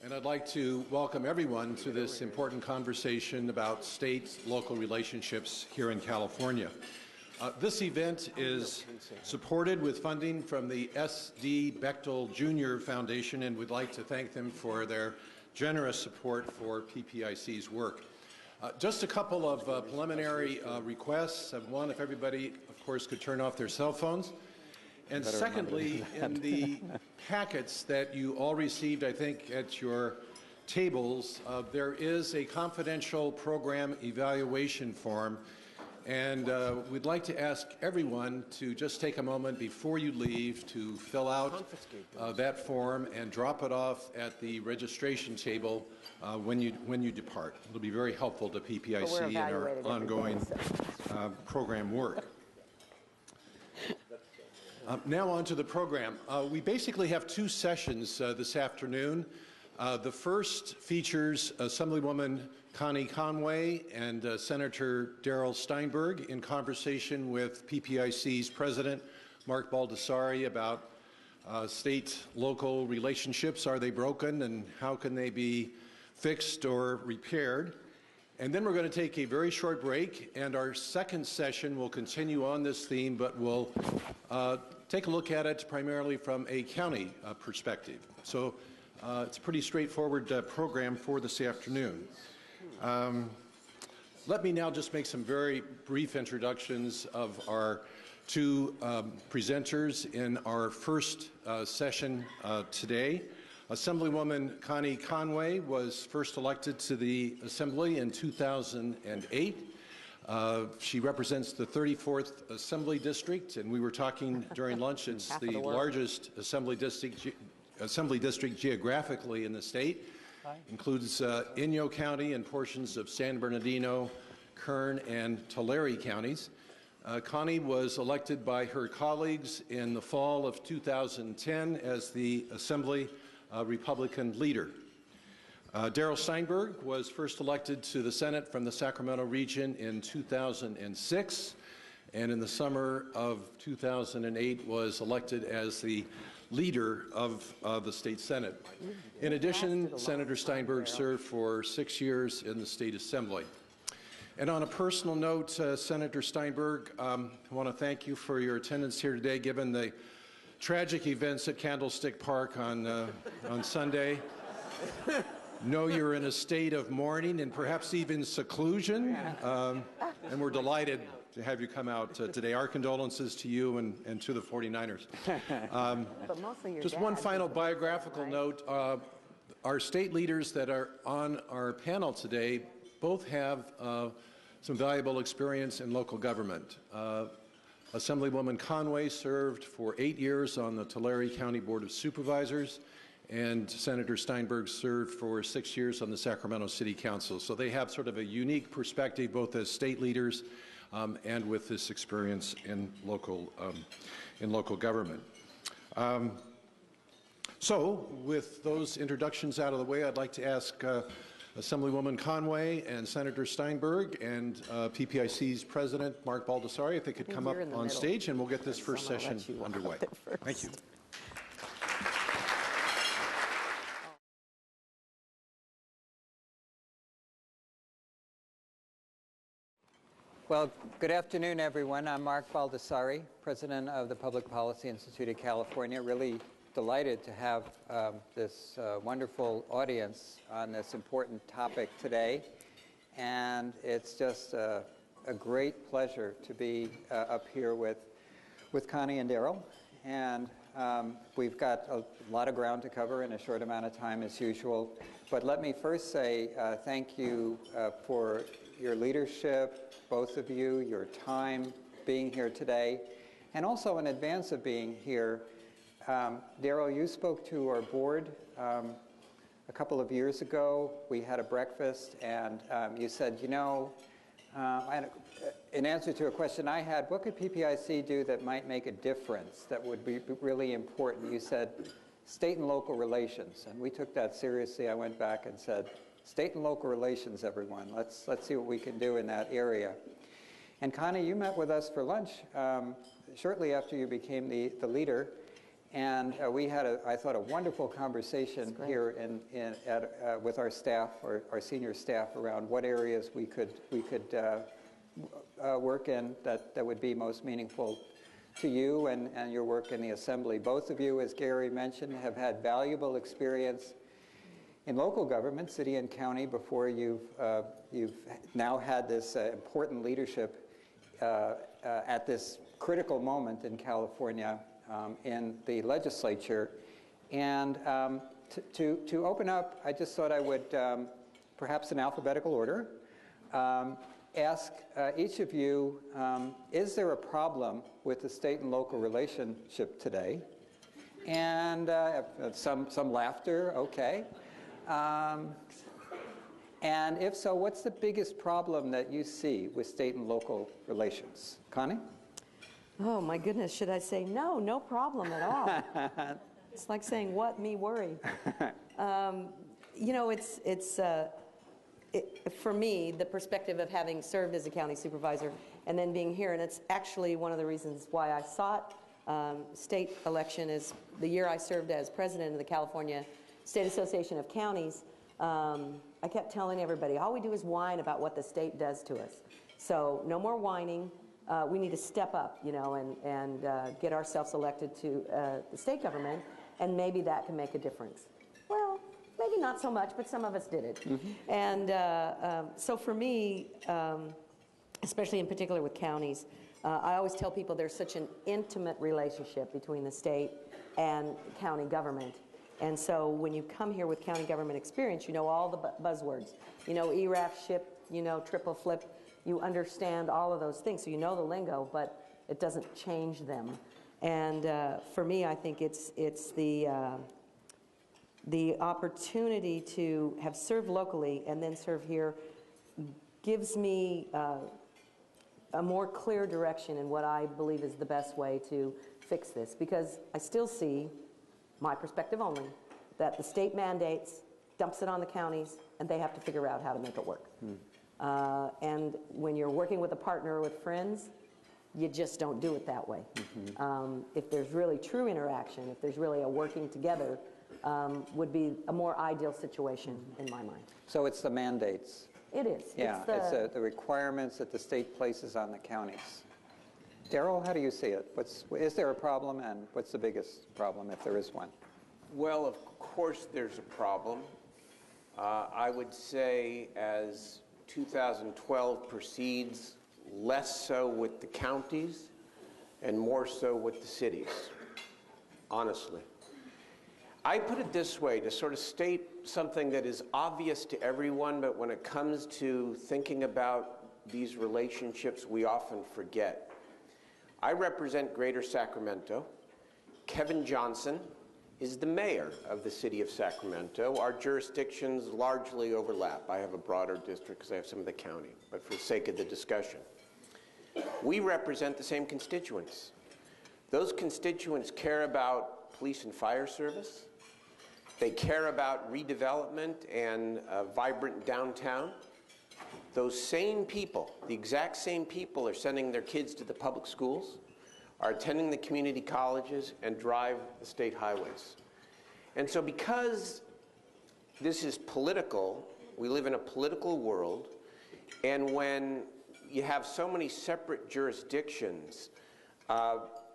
And I'd like to welcome everyone to this important conversation about state-local relationships here in California. This event is supported with funding from the S.D. Bechtel Jr. Foundation, and we'd like to thank them for their generous support for PPIC's work. Just a couple of preliminary requests. One, if everybody, of course, could turn off their cell phones. And secondly, in the packets that you all received, I think, at your tables, there is a confidential program evaluation form. And we'd like to ask everyone to just take a moment before you leave to fill out that form and drop it off at the registration table when you depart. It'll be very helpful to PPIC in our ongoing program work. Now on to the program. We basically have two sessions this afternoon. The first features Assemblywoman Connie Conway and Senator Darrell Steinberg in conversation with PPIC's President Mark Baldassare about state-local relationships. Are they broken, and how can they be fixed or repaired? And then we're going to take a very short break, and our second session will continue on this theme, but we'll take a look at it primarily from a county perspective. So it's a pretty straightforward program for this afternoon. Let me now just make some very brief introductions of our two presenters in our first session today. Assemblywoman Connie Conway was first elected to the Assembly in 2008. She represents the 34th Assembly District, and we were talking during lunch, it's the largest Assembly District geographically in the state. Includes Inyo County and portions of San Bernardino, Kern, and Tulare counties. Connie was elected by her colleagues in the fall of 2010 as the Assembly Republican leader. Darrell Steinberg was first elected to the Senate from the Sacramento region in 2006, and in the summer of 2008 was elected as the leader of the state Senate. In addition, Senator Steinberg served for 6 years in the State Assembly. And on a personal note, Senator Steinberg, I want to thank you for your attendance here today, given the tragic events at Candlestick Park on Sunday. Know you're in a state of mourning and perhaps even seclusion, and we're delighted to have you come out today. Our condolences to you and to the 49ers. Just one final biographical note. Our state leaders that are on our panel today both have some valuable experience in local government. Assemblywoman Conway served for 8 years on the Tulare County Board of Supervisors, and Senator Steinberg served for 6 years on the Sacramento City Council. So they have sort of a unique perspective, both as state leaders and with this experience in local government. So with those introductions out of the way, I'd like to ask Assemblywoman Conway and Senator Steinberg and PPIC's President Mark Baldassare if they could come up on stage, and we'll get this first session underway. Thank you. Well, good afternoon, everyone. I'm Mark Baldassare, President of the Public Policy Institute of California. Really delighted to have this wonderful audience on this important topic today. And it's just a great pleasure to be up here with Connie and Darrell. And we've got a lot of ground to cover in a short amount of time as usual. But let me first say thank you for your leadership, both of you, your time being here today, and also in advance of being here. Darrell, you spoke to our board a couple of years ago. We had a breakfast, and you said, you know, in answer to a question I had, what could PPIC do that might make a difference, that would be really important? You said state and local relations, and we took that seriously. I went back and said, state and local relations, everyone. Let's see what we can do in that area. And Connie, you met with us for lunch shortly after you became the leader, And we had, I thought, a wonderful conversation here with our staff, our senior staff, around what areas we could work in that would be most meaningful to you and your work in the Assembly. Both of you, as Gary mentioned, have had valuable experience in local government, city and county, before you've now had this important leadership at this critical moment in California in the legislature. And to open up, I just thought I would, perhaps in alphabetical order, ask each of you, is there a problem with the state and local relationship today? And some laughter, okay. And if so, what's the biggest problem that you see with state and local relations? Connie? Oh my goodness, should I say no? No problem at all. It's like saying, what, me worry? You know, for me, the perspective of having served as a county supervisor and then being here, and it's actually one of the reasons why I sought state election is the year I served as president of the California State Association of Counties. I kept telling everybody, all we do is whine about what the state does to us. So no more whining. We need to step up, you know, and get ourselves elected to the state government, and maybe that can make a difference. Well, maybe not so much, but some of us did it. Mm-hmm. And so for me, especially in particular with counties, I always tell people there's such an intimate relationship between the state and county government. And so when you come here with county government experience, you know all the buzzwords. You know ERAF, SHIP, you know triple flip. You understand all of those things. So you know the lingo, but it doesn't change them. And for me, I think it's the opportunity to have served locally and then serve here gives me a more clear direction in what I believe is the best way to fix this. Because I still see, my perspective only, that the state mandates, dumps it on the counties, and they have to figure out how to make it work. And when you're working with a partner or with friends, you just don't do it that way. Mm-hmm. If there's really true interaction, if there's really a working together, would be a more ideal situation in my mind. So it's the mandates. It is. Yeah, it's the requirements that the state places on the counties. Darrell, how do you see it? Is there a problem, and what's the biggest problem, if there is one? Well, of course there's a problem. I would say as 2012 proceeds, less so with the counties and more so with the cities, honestly. I put it this way, to sort of state something that is obvious to everyone, but when it comes to thinking about these relationships, we often forget. I represent Greater Sacramento. Kevin Johnson is the mayor of the city of Sacramento. Our jurisdictions largely overlap. I have a broader district because I have some of the county, but for the sake of the discussion. We represent the same constituents. Those constituents care about police and fire service. They care about redevelopment and a vibrant downtown. Those same people, the exact same people, are sending their kids to the public schools, are attending the community colleges, and drive the state highways. And so because this is political, we live in a political world, and when you have so many separate jurisdictions,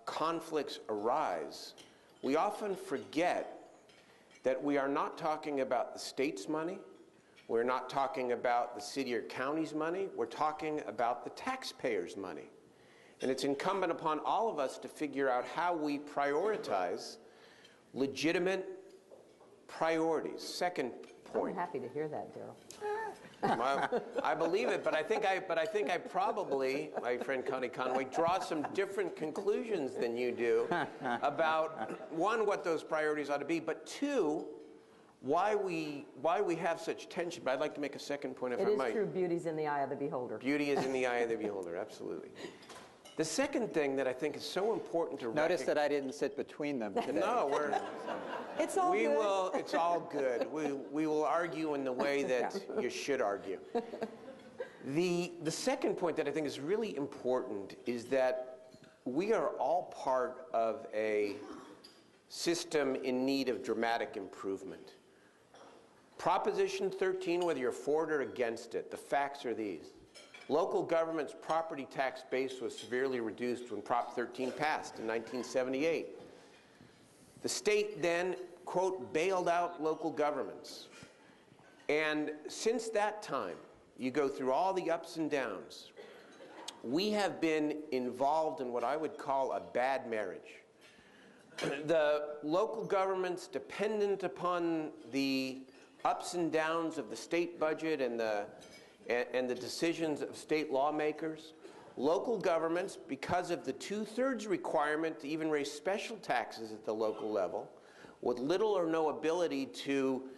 conflicts arise, we often forget that we are not talking about the state's money, we're not talking about the city or county's money, we're talking about the taxpayers' money. And it's incumbent upon all of us to figure out how we prioritize legitimate priorities. Second point. I'm happy to hear that, Darrell. I believe it, but I think I probably, my friend Conway, draw some different conclusions than you do about, one, what those priorities ought to be, but two, why we have such tension. But I'd like to make a second point, if I might. It is true, beauty's in the eye of the beholder. Beauty is in the eye of the beholder, absolutely. The second thing that I think is so important to Notice that I didn't sit between them today. No, it's all good. It's all good. We will argue in the way that you should argue. The second point that I think is really important is that we are all part of a system in need of dramatic improvement. Proposition 13, whether you're for it or against it, the facts are these. Local government's property tax base was severely reduced when Prop 13 passed in 1978. The state then, quote, bailed out local governments. And since that time, you go through all the ups and downs. We have been involved in what I would call a bad marriage. The local government's dependent upon the ups and downs of the state budget and the decisions of state lawmakers. Local governments, because of the 2/3 requirement to even raise special taxes at the local level, with little or no ability to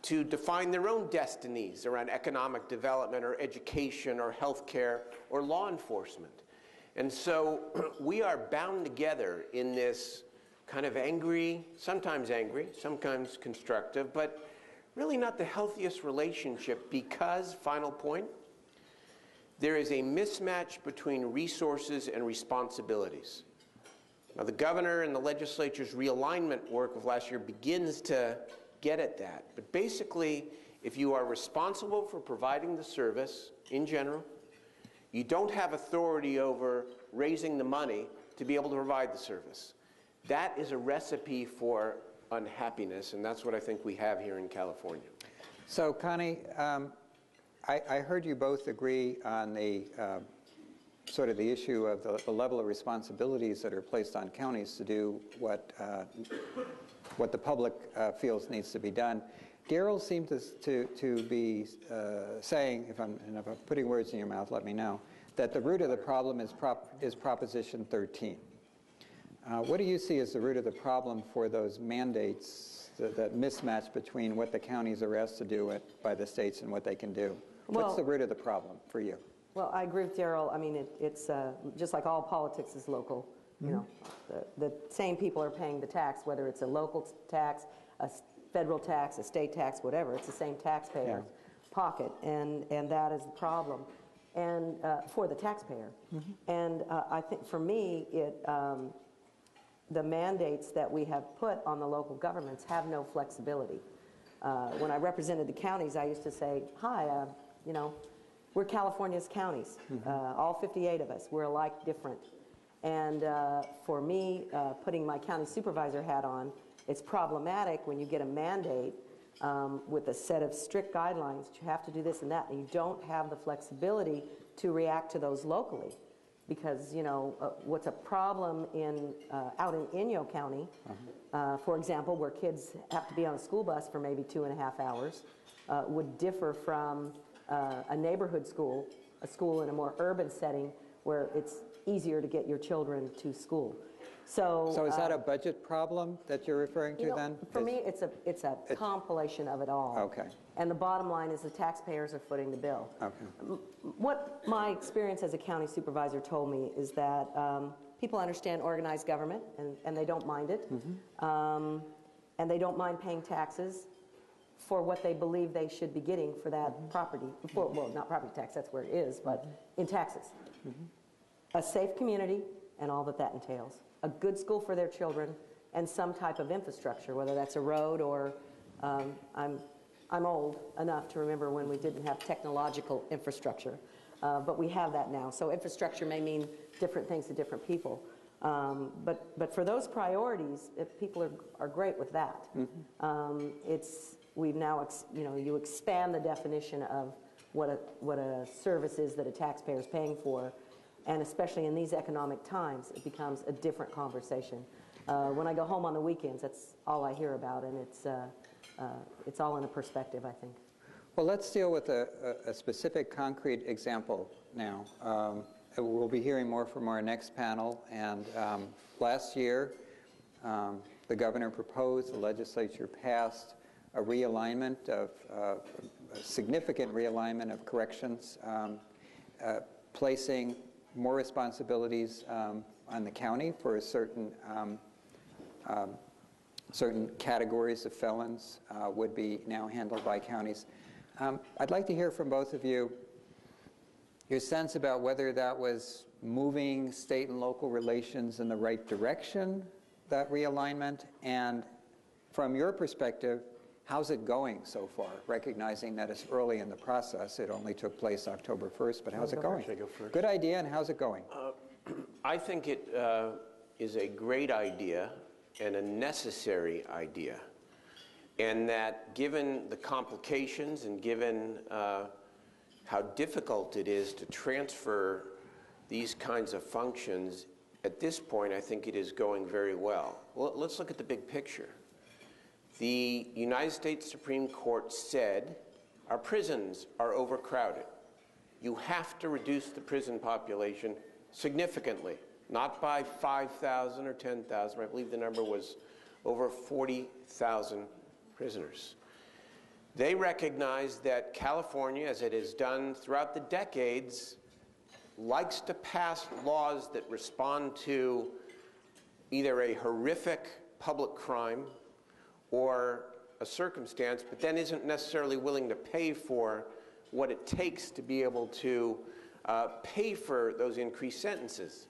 define their own destinies around economic development or education or healthcare or law enforcement. And so we are bound together in this kind of angry, sometimes constructive, but really not the healthiest relationship because, final point, there is a mismatch between resources and responsibilities. Now, the governor and the legislature's realignment work of last year begins to get at that. But basically, if you are responsible for providing the service in general, you don't have authority over raising the money to be able to provide the service. That is a recipe for unhappiness, and that's what I think we have here in California. So, Connie, I heard you both agree on the sort of the issue of the level of responsibilities that are placed on counties to do what the public feels needs to be done. Darrell seemed to be saying, if I'm putting words in your mouth, let me know, that the root of the problem is Proposition 13. What do you see as the root of the problem for those mandates, that mismatch between what the counties are asked to do by the states and what they can do? What's the root of the problem for you? Well, I agree with Darrell. I mean, it's just like all politics is local. You know, the same people are paying the tax, whether it's a local tax, a federal tax, a state tax, whatever. It's the same taxpayer's pocket, and that is the problem, and for the taxpayer. And I think for me, the mandates that we have put on the local governments have no flexibility. When I represented the counties, I used to say, hi, you know, we're California's counties, all 58 of us. We're alike, different. And for me, putting my county supervisor hat on, it's problematic when you get a mandate with a set of strict guidelines that you have to do this and that, and you don't have the flexibility to react to those locally. Because, you know, what's a problem out in Inyo County, for example, where kids have to be on a school bus for maybe 2.5 hours, would differ from a neighborhood school, a school in a more urban setting where it's easier to get your children to school. So is that a budget problem that you're referring to then? For me, it's a compilation of it all. Okay. And the bottom line is the taxpayers are footing the bill. Okay. What my experience as a county supervisor told me is that people understand organized government, and they don't mind it. And they don't mind paying taxes for what they believe they should be getting for that property. Well, not property tax, that's where it is, but in taxes. A safe community and all that entails. A good school for their children and some type of infrastructure, whether that's a road or I'm old enough to remember when we didn't have technological infrastructure, but we have that now. So infrastructure may mean different things to different people. But for those priorities, people are great with that. We've now, you expand the definition of what a service is that a taxpayer is paying for, and especially in these economic times, it becomes a different conversation. When I go home on the weekends, that's all I hear about, and it's all in a perspective, I think. Well, let's deal with a specific concrete example now. We'll be hearing more from our next panel, and last year the governor proposed, the legislature passed a realignment of a significant realignment of corrections, placing more responsibilities on the county for certain categories of felons would be now handled by counties. I'd like to hear from both of you your sense about whether that was moving state and local relations in the right direction that realignment? And from your perspective, how's it going so far, recognizing that it's early in the process? It only took place October 1st, but how's it going? Good idea, and how's it going? I think it is a great idea and a necessary idea, and that given the complications and given how difficult it is to transfer these kinds of functions, at this point, I think it is going very well. Well, let's look at the big picture. The United States Supreme Court said our prisons are overcrowded. You have to reduce the prison population significantly, not by 5,000 or 10,000. I believe the number was over 40,000 prisoners. They recognized that California, as it has done throughout the decades, likes to pass laws that respond to either a horrific public crime or a circumstance, but then isn't necessarily willing to pay for what it takes to be able to pay for those increased sentences.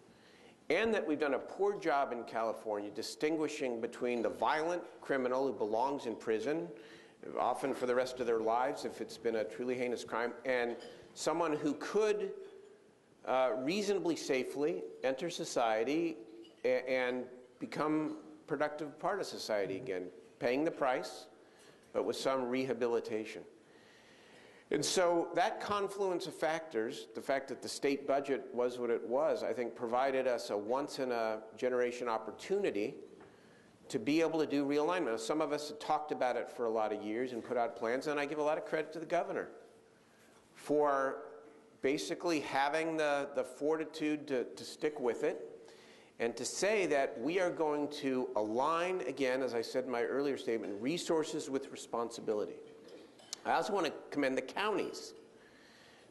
And that we've done a poor job in California distinguishing between the violent criminal who belongs in prison, often for the rest of their lives if it's been a truly heinous crime, and someone who could reasonably safely enter society and become a productive part of society again, paying the price, but with some rehabilitation. And so that confluence of factors, the fact that the state budget was what it was, I think provided us a once-in-a-generation opportunity to be able to do realignment. Some of us have talked about it for a lot of years and put out plans, and I give a lot of credit to the governor for basically having the fortitude to stick with it and to say that we are going to align, again, as I said in my earlier statement, resources with responsibility. I also want to commend the counties,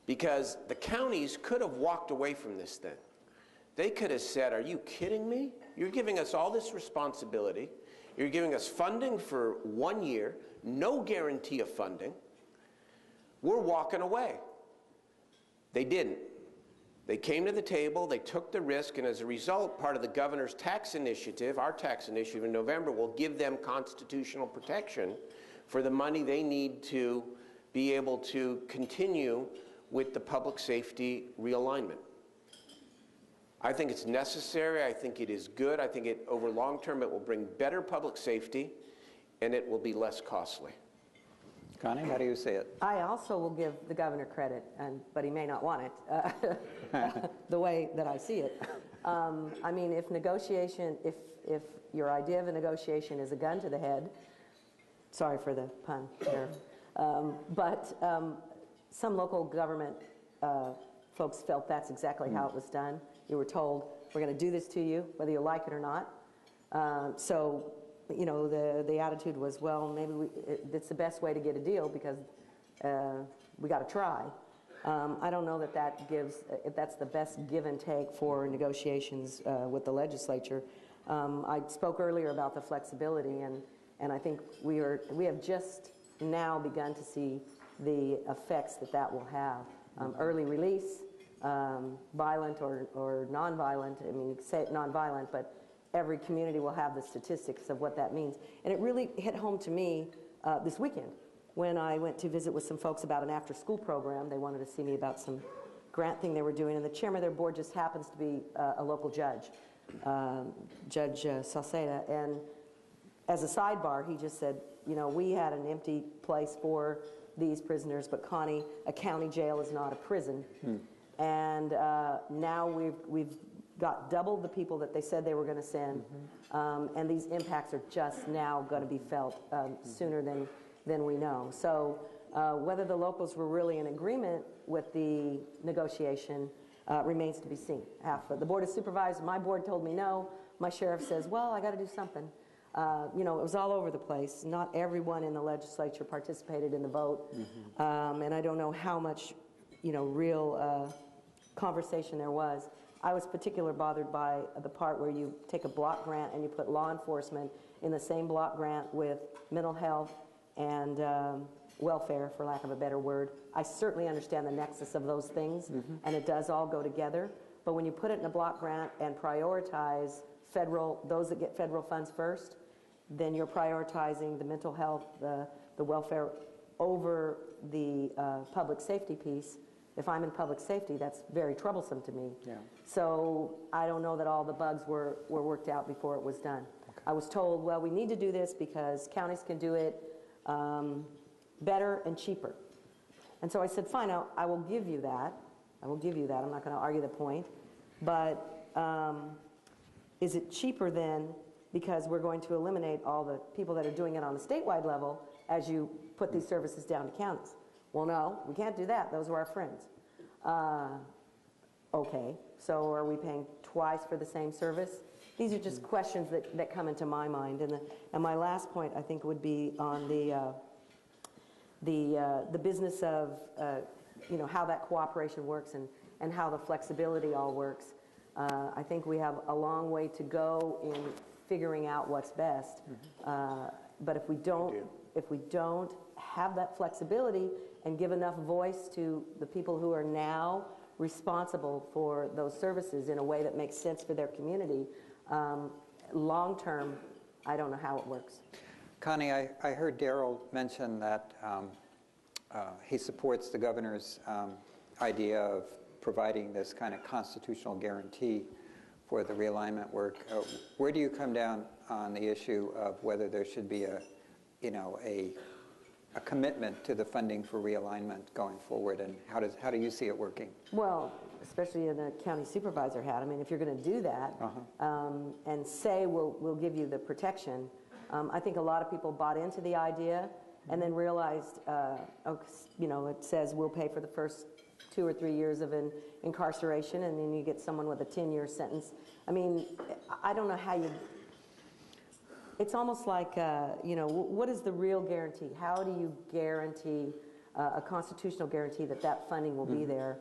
because the counties could have walked away from this thing. They could have said, are you kidding me? You're giving us all this responsibility. You're giving us funding for 1 year, no guarantee of funding. We're walking away. They didn't. They came to the table, they took the risk, and as a result, part of the governor's tax initiative, our tax initiative in November, will give them constitutional protection for the money they need to be able to continue with the public safety realignment. I think it's necessary. I think it is good. I think over long term, it will bring better public safety, and it will be less costly. Connie, how do you see it? I also will give the governor credit, but he may not want it, the way that I see it. I mean, if your idea of a negotiation is a gun to the head, sorry for the pun there, but some local government folks felt that's exactly how it was done. You were told, we're going to do this to you, whether you like it or not. So, you know, the attitude was, well, maybe it's the best way to get a deal because we got to try. I don't know that if that's the best give and take for negotiations with the legislature. I spoke earlier about the flexibility, and I think we have just now begun to see the effects that will have. Early release, violent or nonviolent. I mean, you can say it nonviolent, but every community will have the statistics of what that means. And it really hit home to me this weekend when I went to visit with some folks about an after-school program. They wanted to see me about some grant thing they were doing, and the chairman of their board just happens to be a local judge, Judge Salceda. And as a sidebar, he just said, you know, we had an empty place for these prisoners, but Connie, a county jail is not a prison. And now we've got double the people that they said they were going to send, and these impacts are just now going to be felt sooner than we know. So whether the locals were really in agreement with the negotiation remains to be seen. The Board of Supervisors, my board told me no. My sheriff says, well, I got to do something. You know, it was all over the place. Not everyone in the legislature participated in the vote, and I don't know how much, you know, real conversation there was. I was particularly bothered by the part where you take a block grant and you put law enforcement in the same block grant with mental health and welfare, for lack of a better word. I certainly understand the nexus of those things, and it does all go together. But when you put it in a block grant and prioritize those that get federal funds first, then you're prioritizing the mental health, the welfare over the public safety piece. If I'm in public safety, that's very troublesome to me. Yeah. So I don't know that all the bugs were worked out before it was done. Okay. I was told, well, we need to do this because counties can do it better and cheaper. And so I said, fine, I will give you that. I will give you that. I'm not going to argue the point. But is it cheaper then because we're going to eliminate all the people that are doing it on a statewide level as you put these services down to counties? Well, no, we can't do that. Those are our friends. Okay, so are we paying twice for the same service? These are just questions that come into my mind. And my last point, I think, would be on the business of how that cooperation works and how the flexibility all works. I think we have a long way to go in figuring out what's best. But if we don't have that flexibility and give enough voice to the people who are now responsible for those services in a way that makes sense for their community, long term, I don't know how it works. Connie, I heard Darrell mention that he supports the governor's idea of providing this kind of constitutional guarantee for the realignment work. Where do you come down on the issue of whether there should be a commitment to the funding for realignment going forward, and how do you see it working? Well, especially in a county supervisor hat, I mean, if you're going to do that and say we'll give you the protection, I think a lot of people bought into the idea and then realized, it says we'll pay for the first 2 or 3 years of an incarceration, and then you get someone with a 10-year sentence. I mean, I don't know how you. It's almost like, what is the real guarantee? How do you guarantee a constitutional guarantee that funding will be there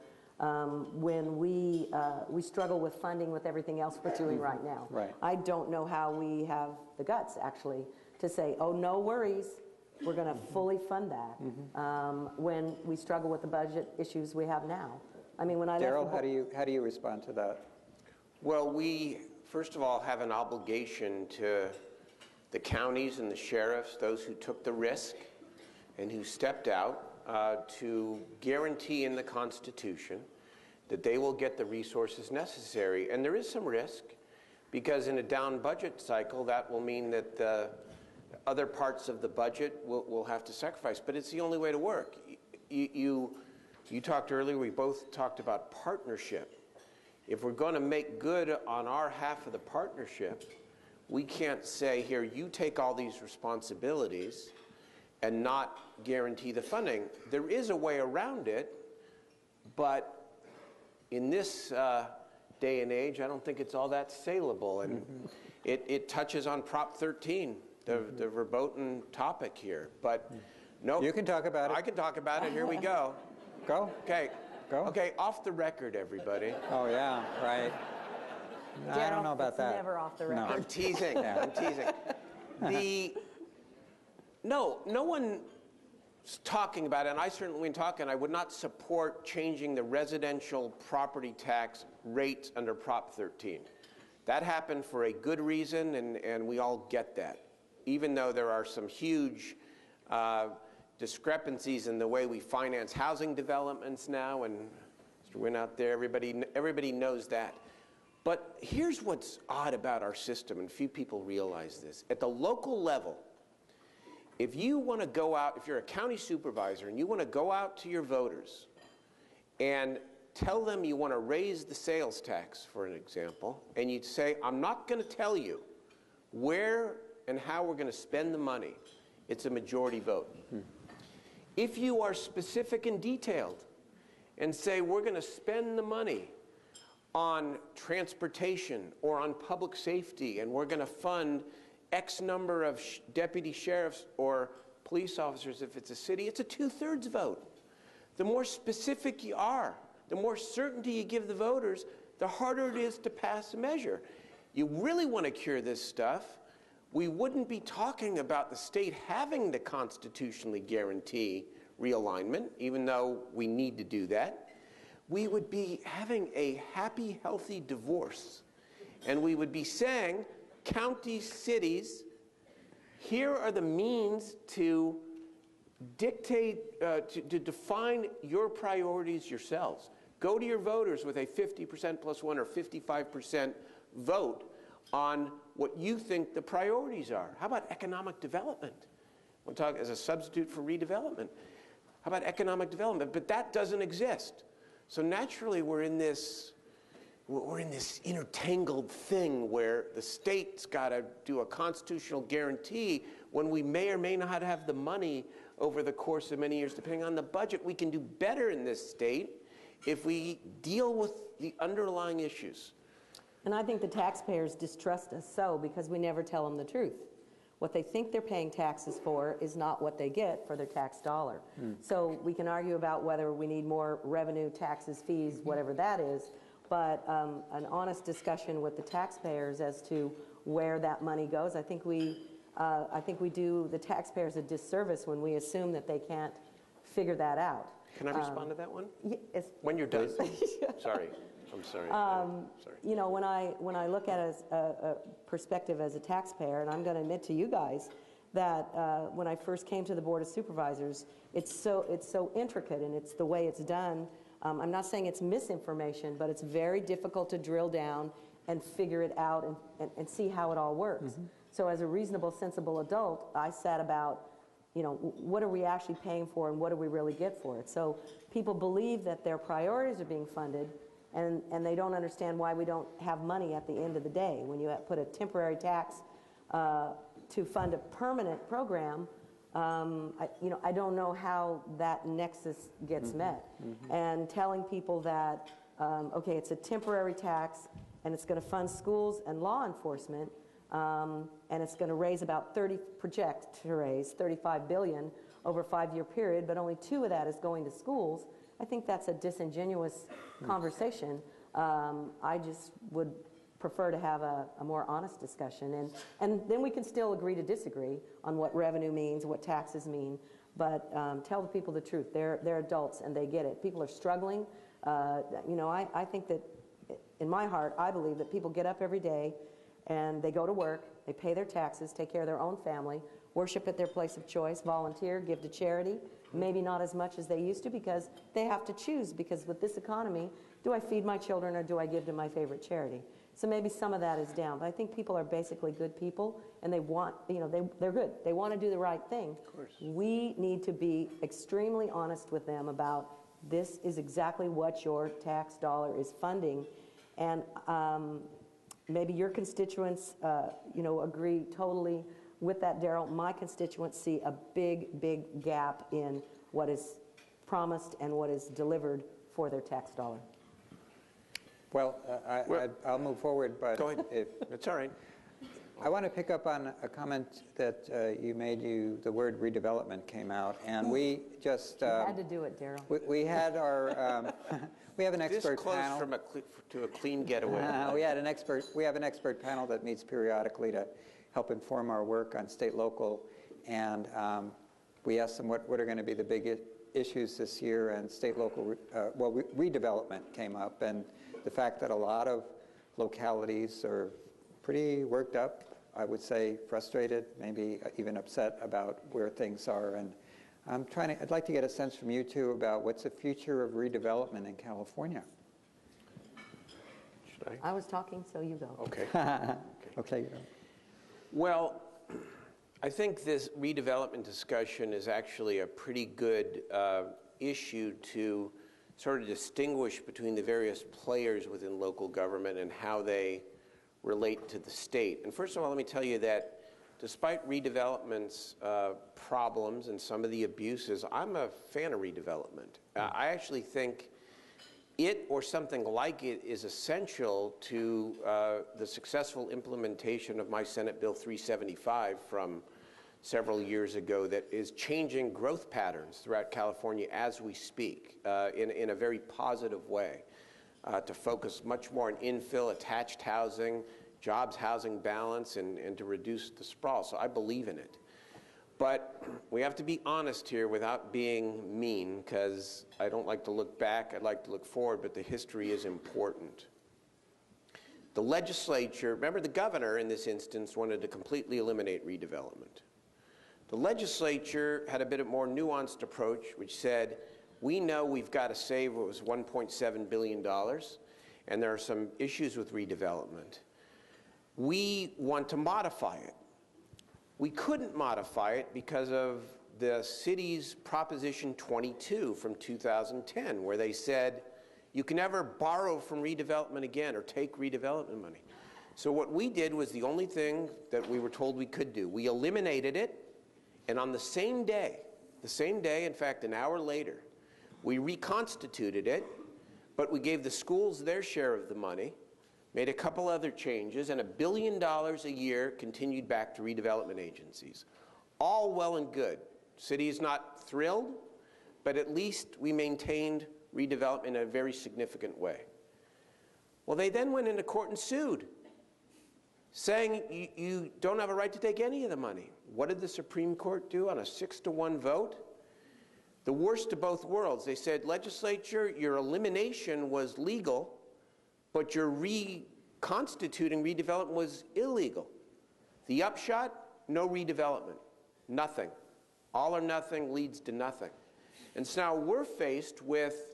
when we struggle with funding with everything else we're doing right now? Right. I don't know how we have the guts, actually, to say, oh, no worries, we're going to fully fund that when we struggle with the budget issues we have now. I mean, when I Darrell, how do you respond to that? Well, we, first of all, have an obligation to the counties and the sheriffs, those who took the risk and who stepped out, to guarantee in the Constitution that they will get the resources necessary. And there is some risk, because in a down budget cycle, that will mean that the other parts of the budget will have to sacrifice. But it's the only way to work. You talked earlier, we both talked about partnership. If we're going to make good on our half of the partnership, we can't say, here, you take all these responsibilities and not guarantee the funding. There is a way around it, but in this day and age, I don't think it's all that saleable. And it touches on Prop 13, the verboten topic here. But no. You can talk about it. I can talk about it. Here we go. Go. Okay. Go. Okay, off the record, everybody. Oh, yeah, right. I don't know about that. Never off the record. No. I'm teasing. Yeah. I'm teasing. No one's talking about it, and I certainly when talking, I would not support changing the residential property tax rates under Prop 13. That happened for a good reason, and we all get that. Even though there are some huge discrepancies in the way we finance housing developments now, and Mr. Wynn out there, everybody knows that. But here's what's odd about our system, and few people realize this. At the local level, if you want to go out, if you're a county supervisor and you want to go out to your voters and tell them you want to raise the sales tax, for an example, and you say, I'm not going to tell you where and how we're going to spend the money, it's a majority vote. If you are specific and detailed and say we're going to spend the money on transportation or on public safety, and we're going to fund X number of deputy sheriffs or police officers if it's a city, it's a 2/3 vote. The more specific you are, the more certainty you give the voters, the harder it is to pass a measure. You really want to cure this stuff, we wouldn't be talking about the state having to constitutionally guarantee realignment, even though we need to do that. We would be having a happy, healthy divorce. And we would be saying, counties, cities, here are the means to dictate, to define your priorities yourselves. Go to your voters with a 50% plus one or 55% vote on what you think the priorities are. How about economic development? We'll talk as a substitute for redevelopment. How about economic development? But that doesn't exist. So naturally, we're in this intertangled thing where the state's got to do a constitutional guarantee when we may or may not have the money over the course of many years, depending on the budget. We can do better in this state if we deal with the underlying issues. And I think the taxpayers distrust us because we never tell them the truth. What they think they're paying taxes for is not what they get for their tax dollar. So we can argue about whether we need more revenue, taxes, fees, whatever that is, but an honest discussion with the taxpayers as to where that money goes, I think we do the taxpayers a disservice when we assume that they can't figure that out. Can I respond to that one? Yes. When you're done. Sorry. I'm sorry. Sorry. You know, when I look at it as a perspective as a taxpayer, and I'm going to admit to you guys that when I first came to the Board of Supervisors, it's so intricate and it's the way it's done. I'm not saying it's misinformation, but it's very difficult to drill down and figure it out and see how it all works. So as a reasonable, sensible adult, I sat about, you know, what are we actually paying for and what do we really get for it? So people believe that their priorities are being funded, and they don't understand why we don't have money at the end of the day. When you put a temporary tax to fund a permanent program, I don't know how that nexus gets met. And telling people that, okay, it's a temporary tax, and it's going to fund schools and law enforcement, and it's going to raise about project to raise $35 billion over a 5-year period, but only 2 of that is going to schools. I think that's a disingenuous conversation. I just would prefer to have a more honest discussion, and then we can still agree to disagree on what revenue means, what taxes mean, but tell the people the truth. They're adults and they get it. People are struggling. You know, I think that in my heart, I believe that people get up every day and they go to work, they pay their taxes, take care of their own family, worship at their place of choice, volunteer, give to charity, maybe not as much as they used to because they have to choose, because with this economy, do I feed my children or do I give to my favorite charity? So maybe some of that is down, but I think people are basically good people and they want, you know, they're good. They want to do the right thing. Of course. We need to be extremely honest with them about this is exactly what your tax dollar is funding, and maybe your constituents, you know, agree totally with that, Darrell. My constituents see a big, big gap in what is promised and what is delivered for their tax dollar. Well, I'll move forward, but go ahead. That's all right. I want to pick up on a comment that you made. The word redevelopment came out, and we just You had to do it, Darrell. we had our we have an expert This close panel. to a clean getaway. We have an expert panel that meets periodically to help inform our work on state, local, and we asked them what are going to be the big issues this year, and state, local, redevelopment came up, and the fact that a lot of localities are pretty worked up, I would say frustrated, maybe even upset about where things are, and I'd like to get a sense from you two about what's the future of redevelopment in California. Should I was talking, so you go. Okay. Okay. Well, I think this redevelopment discussion is actually a pretty good issue to sort of distinguish between the various players within local government and how they relate to the state. And first of all, let me tell you that despite redevelopment's problems and some of the abuses, I'm a fan of redevelopment. I actually think it or something like it is essential to the successful implementation of my Senate Bill 375 from several years ago that is changing growth patterns throughout California as we speak in a very positive way, to focus much more on infill, attached housing, jobs, housing balance, and to reduce the sprawl. So I believe in it. But we have to be honest here without being mean, because I don't like to look back, I'd like to look forward, but the history is important. The legislature, remember the governor in this instance wanted to completely eliminate redevelopment. The legislature had a bit of more nuanced approach, which said, we know we've got to save what was $1.7 billion, and there are some issues with redevelopment. We want to modify it. We couldn't modify it because of the city's Proposition 22 from 2010, where they said, you can never borrow from redevelopment again or take redevelopment money. So what we did was the only thing that we were told we could do. We eliminated it, and on the same day, in fact, an hour later, we reconstituted it, but we gave the schools their share of the money, made a couple other changes, and $1 billion a year continued back to redevelopment agencies. All well and good. City is not thrilled, but at least we maintained redevelopment in a very significant way. Well, they then went into court and sued, saying you don't have a right to take any of the money. What did the Supreme Court do on a 6-to-1 vote? The worst of both worlds. They said, legislature, your elimination was legal, but your reconstituting redevelopment was illegal. The upshot, no redevelopment, nothing. All or nothing leads to nothing. And so now we're faced with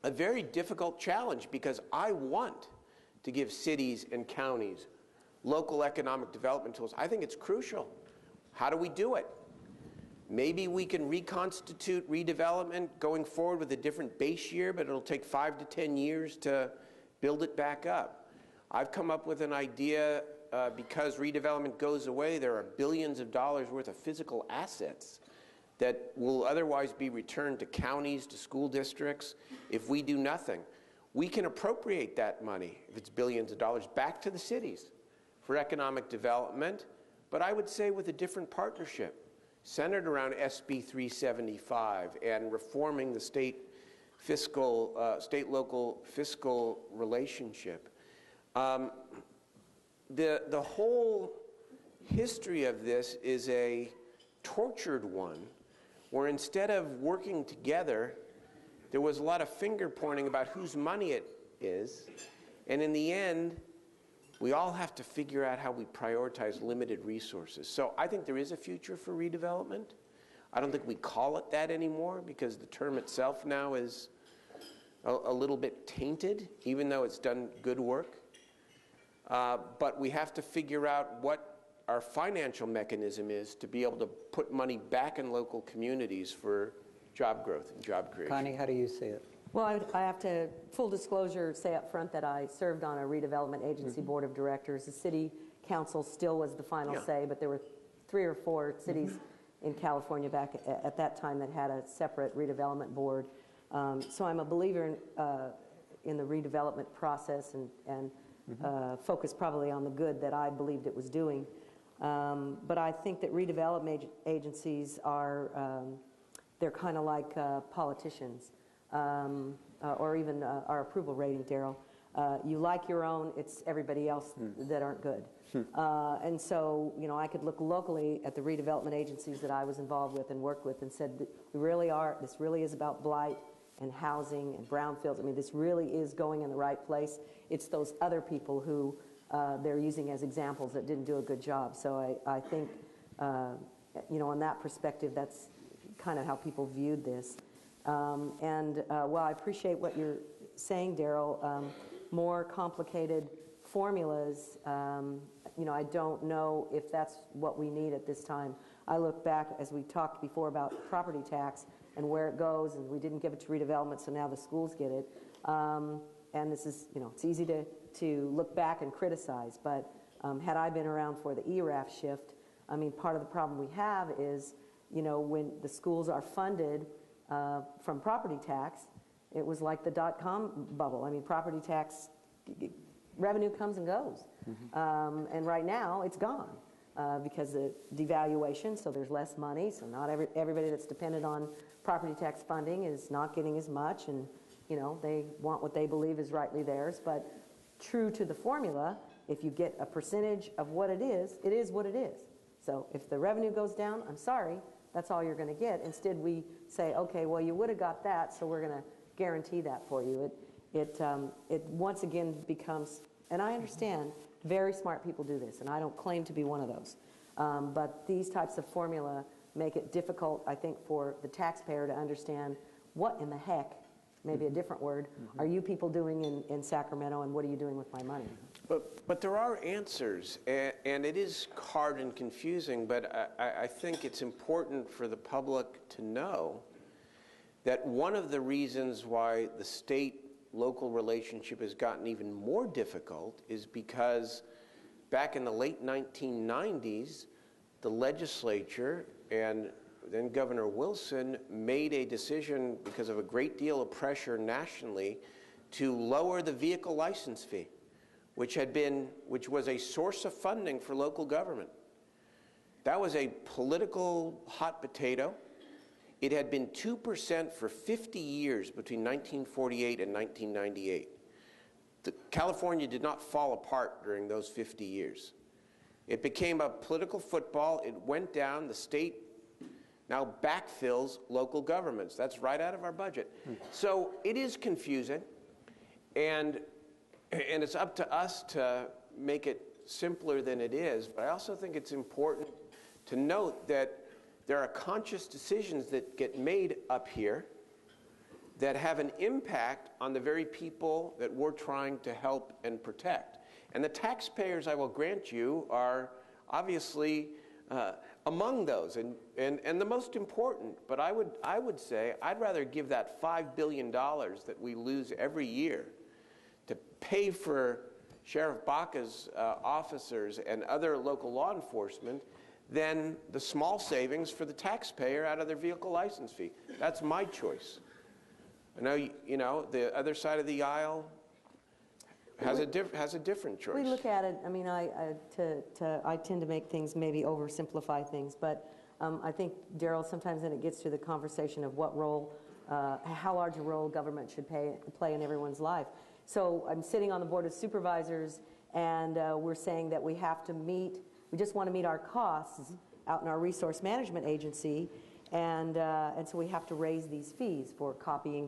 a very difficult challenge, because I want to give cities and counties local economic development tools. I think it's crucial. How do we do it? Maybe we can reconstitute redevelopment going forward with a different base year, but it'll take 5 to 10 years to build it back up. I've come up with an idea, because redevelopment goes away, there are billions of dollars worth of physical assets that will otherwise be returned to counties, to school districts, if we do nothing. We can appropriate that money, if it's billions of dollars, back to the cities for economic development, but I would say with a different partnership, centered around SB 375 and reforming the state-local fiscal relationship. The whole history of this is a tortured one, where instead of working together, there was a lot of finger pointing about whose money it is, and in the end, we all have to figure out how we prioritize limited resources. So I think there is a future for redevelopment. I don't think we call it that anymore, because the term itself now is a little bit tainted, even though it's done good work. But we have to figure out what our financial mechanism is to be able to put money back in local communities for job growth and job creation. Connie, how do you see it? Well, I have to, full disclosure, say up front that I served on a redevelopment agency board of directors. The city council still was the final say, but there were 3 or 4 cities in California back at that time that had a separate redevelopment board. So I'm a believer in the redevelopment process and focus probably on the good that I believed it was doing. But I think that redevelopment agencies are, they're kind of like politicians, or even our approval rating, Darrell. You like your own, it's everybody else that aren't good. And so, you know, I could look locally at the redevelopment agencies that I was involved with and worked with and said, we really are, this really is about blight and housing and brownfields. I mean, this really is going in the right place. It's those other people who they're using as examples that didn't do a good job. So I think, you know, on that perspective, that's kind of how people viewed this. Well, I appreciate what you're saying, Darrell. More complicated formulas, you know, I don't know if that's what we need at this time. I look back, as we talked before about property tax and where it goes, and we didn't give it to redevelopment, so now the schools get it. And this is, you know, it's easy to look back and criticize, but had I been around for the ERAF shift, I mean, part of the problem we have is, you know, when the schools are funded from property tax, it was like the dot-com bubble. I mean, property tax revenue comes and goes. And right now, it's gone because of devaluation, so there's less money, so not everybody that's dependent on property tax funding is not getting as much, and, you know, they want what they believe is rightly theirs. But true to the formula, if you get a percentage of what it is what it is. So if the revenue goes down, I'm sorry, that's all you're going to get. Instead, we say, okay, well, you would have got that, so we're going to guarantee that for you. It once again becomes And I understand very smart people do this, and I don't claim to be one of those. But these types of formula make it difficult, I think, for the taxpayer to understand what in the heck, maybe a different word, are you people doing in Sacramento, and what are you doing with my money? But there are answers, and it is hard and confusing, but I think it's important for the public to know that one of the reasons why the state-local relationship has gotten even more difficult is because back in the late 1990s, the legislature and then Governor Wilson made a decision because of a great deal of pressure nationally to lower the vehicle license fee, which was a source of funding for local government. That was a political hot potato. It had been 2% for 50 years between 1948 and 1998. California did not fall apart during those 50 years. It became a political football. It went down. The state now backfills local governments. That's right out of our budget. So it is confusing, and it's up to us to make it simpler than it is. But I also think it's important to note that there are conscious decisions that get made up here that have an impact on the very people that we're trying to help and protect. And the taxpayers, I will grant you, are obviously among those and the most important. But I would say I'd rather give that $5 billion that we lose every year to pay for Sheriff Baca's officers and other local law enforcement than the small savings for the taxpayer out of their vehicle license fee. That's my choice. I know, you know, the other side of the aisle has a different choice. We look at it, I mean, I tend to make things, maybe oversimplify things, but I think, Darrell, sometimes then it gets to the conversation of what role, how large a role government should play in everyone's life. So I'm sitting on the Board of Supervisors, and we're saying that we have to meet, we just want to meet our costs out in our resource management agency, and so we have to raise these fees for copying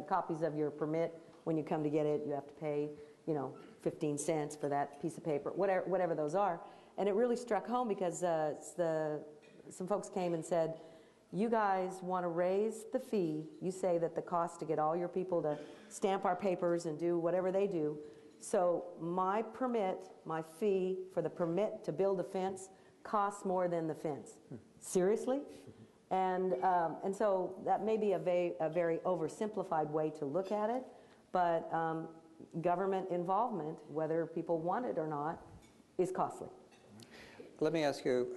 copies of your permit. When you come to get it, you have to pay, you know, 15 cents for that piece of paper, whatever those are. And it really struck home because some folks came and said, you guys want to raise the fee. You say that the cost to get all your people to stamp our papers and do whatever they do. So my permit, my fee for the permit to build a fence costs more than the fence. Seriously? And so that may be a very oversimplified way to look at it, but government involvement, whether people want it or not, is costly. Let me ask you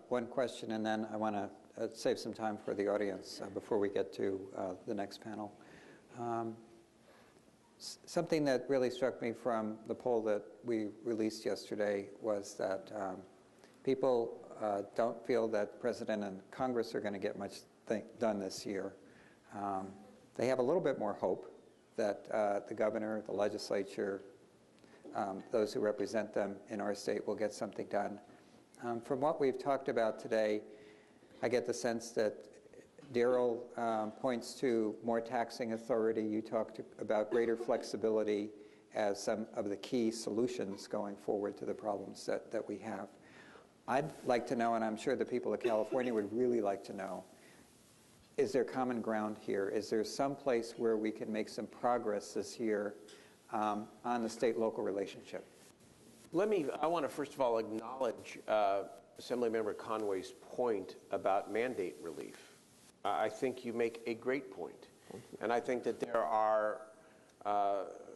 one question, and then I want to save some time for the audience before we get to the next panel. Something that really struck me from the poll that we released yesterday was that people don't feel that the President and Congress are going to get much done this year. They have a little bit more hope that the governor, the legislature, those who represent them in our state will get something done. From what we've talked about today, I get the sense that Darrell points to more taxing authority. You talked about greater flexibility as some of the key solutions going forward to the problems that we have. I'd like to know, and I'm sure the people of California would really like to know, is there common ground here? Is there some place where we can make some progress this year on the state-local relationship? I want to first of all acknowledge Assemblymember Conway's point about mandate relief. I think you make a great point. And I think that there are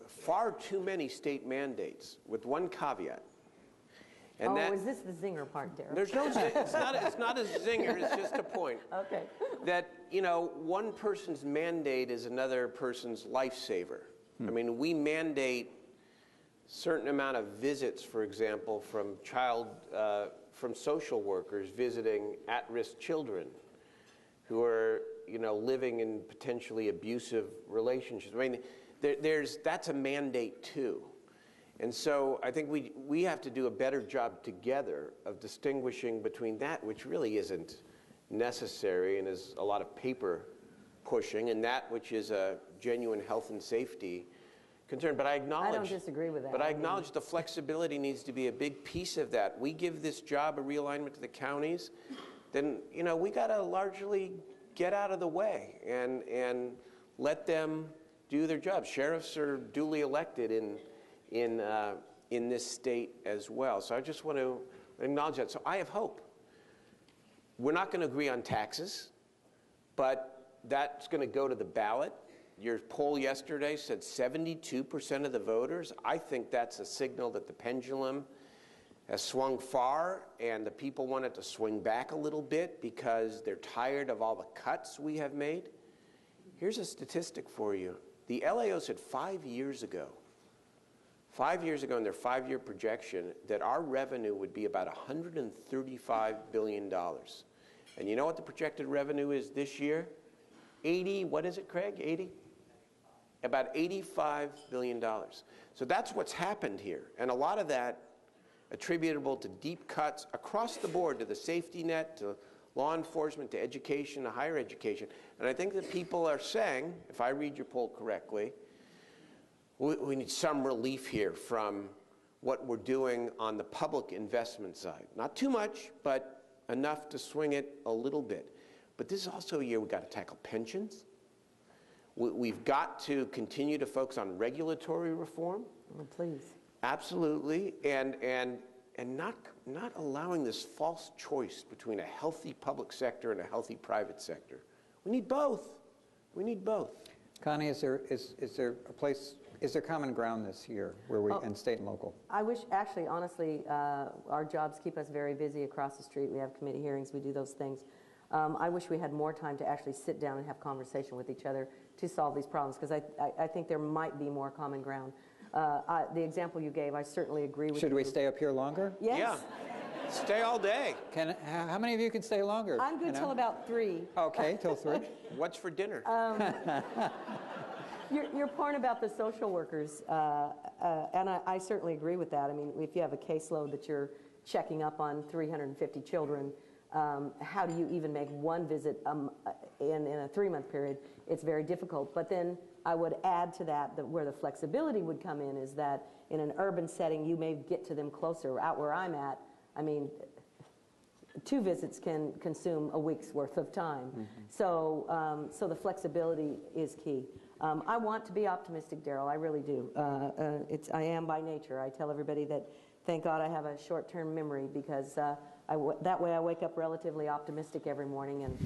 far too many state mandates, with one caveat. And is this the zinger part, Darrell? There's no, it's not a zinger, it's just a point. Okay. That, you know, one person's mandate is another person's lifesaver. I mean, we mandate certain amount of visits, for example, from social workers visiting at-risk children who are, you know, living in potentially abusive relationships. I mean, that's a mandate too. And so I think we have to do a better job together of distinguishing between that, which really isn't necessary and is a lot of paper pushing, and that which is a genuine health and safety concern, but I acknowledge. I don't disagree with that. But I acknowledge the flexibility needs to be a big piece of that. We give this job a realignment to the counties, then we got to largely get out of the way and let them do their job. Sheriffs are duly elected in this state as well. So I just want to acknowledge that. So I have hope. We're not going to agree on taxes, but that's going to go to the ballot. Your poll yesterday said 72% of the voters. I think that's a signal that the pendulum has swung far, and the people want it to swing back a little bit because they're tired of all the cuts we have made. Here's a statistic for you. The LAO said 5 years ago in their 5-year projection, that our revenue would be about $135 billion. And you know what the projected revenue is this year? What is it, Craig? 80? About $85 billion. So that's what's happened here. And a lot of that attributable to deep cuts across the board, to the safety net, to law enforcement, to education, to higher education. And I think that people are saying, if I read your poll correctly, we need some relief here from what we're doing on the public investment side. Not too much, but enough to swing it a little bit. But this is also a year we've got to tackle pensions. We've got to continue to focus on regulatory reform. Oh, please. Absolutely, and not allowing this false choice between a healthy public sector and a healthy private sector. We need both. We need both. Connie, is there common ground this year where we, in state and local? I wish, actually, honestly, our jobs keep us very busy across the street. We have committee hearings, we do those things. I wish we had more time to actually sit down and have conversation with each other to solve these problems, because I think there might be more common ground. The example you gave, I certainly agree with you. Should we stay up here longer? Yes. Yeah. Stay all day. How many of you can stay longer? I'm good till about 3. Okay, till 3. What's for dinner? Your point about the social workers, and I certainly agree with that. I mean, if you have a caseload that you're checking up on 350 children, how do you even make one visit in a 3-month period? It's very difficult. But then I would add to that where the flexibility would come in is that in an urban setting, you may get to them closer. Out where I'm at, I mean, 2 visits can consume a week's worth of time. Mm-hmm. So the flexibility is key. I want to be optimistic, Darrell. I really do. I am by nature. I tell everybody that thank God I have a short-term memory, because that way I wake up relatively optimistic every morning and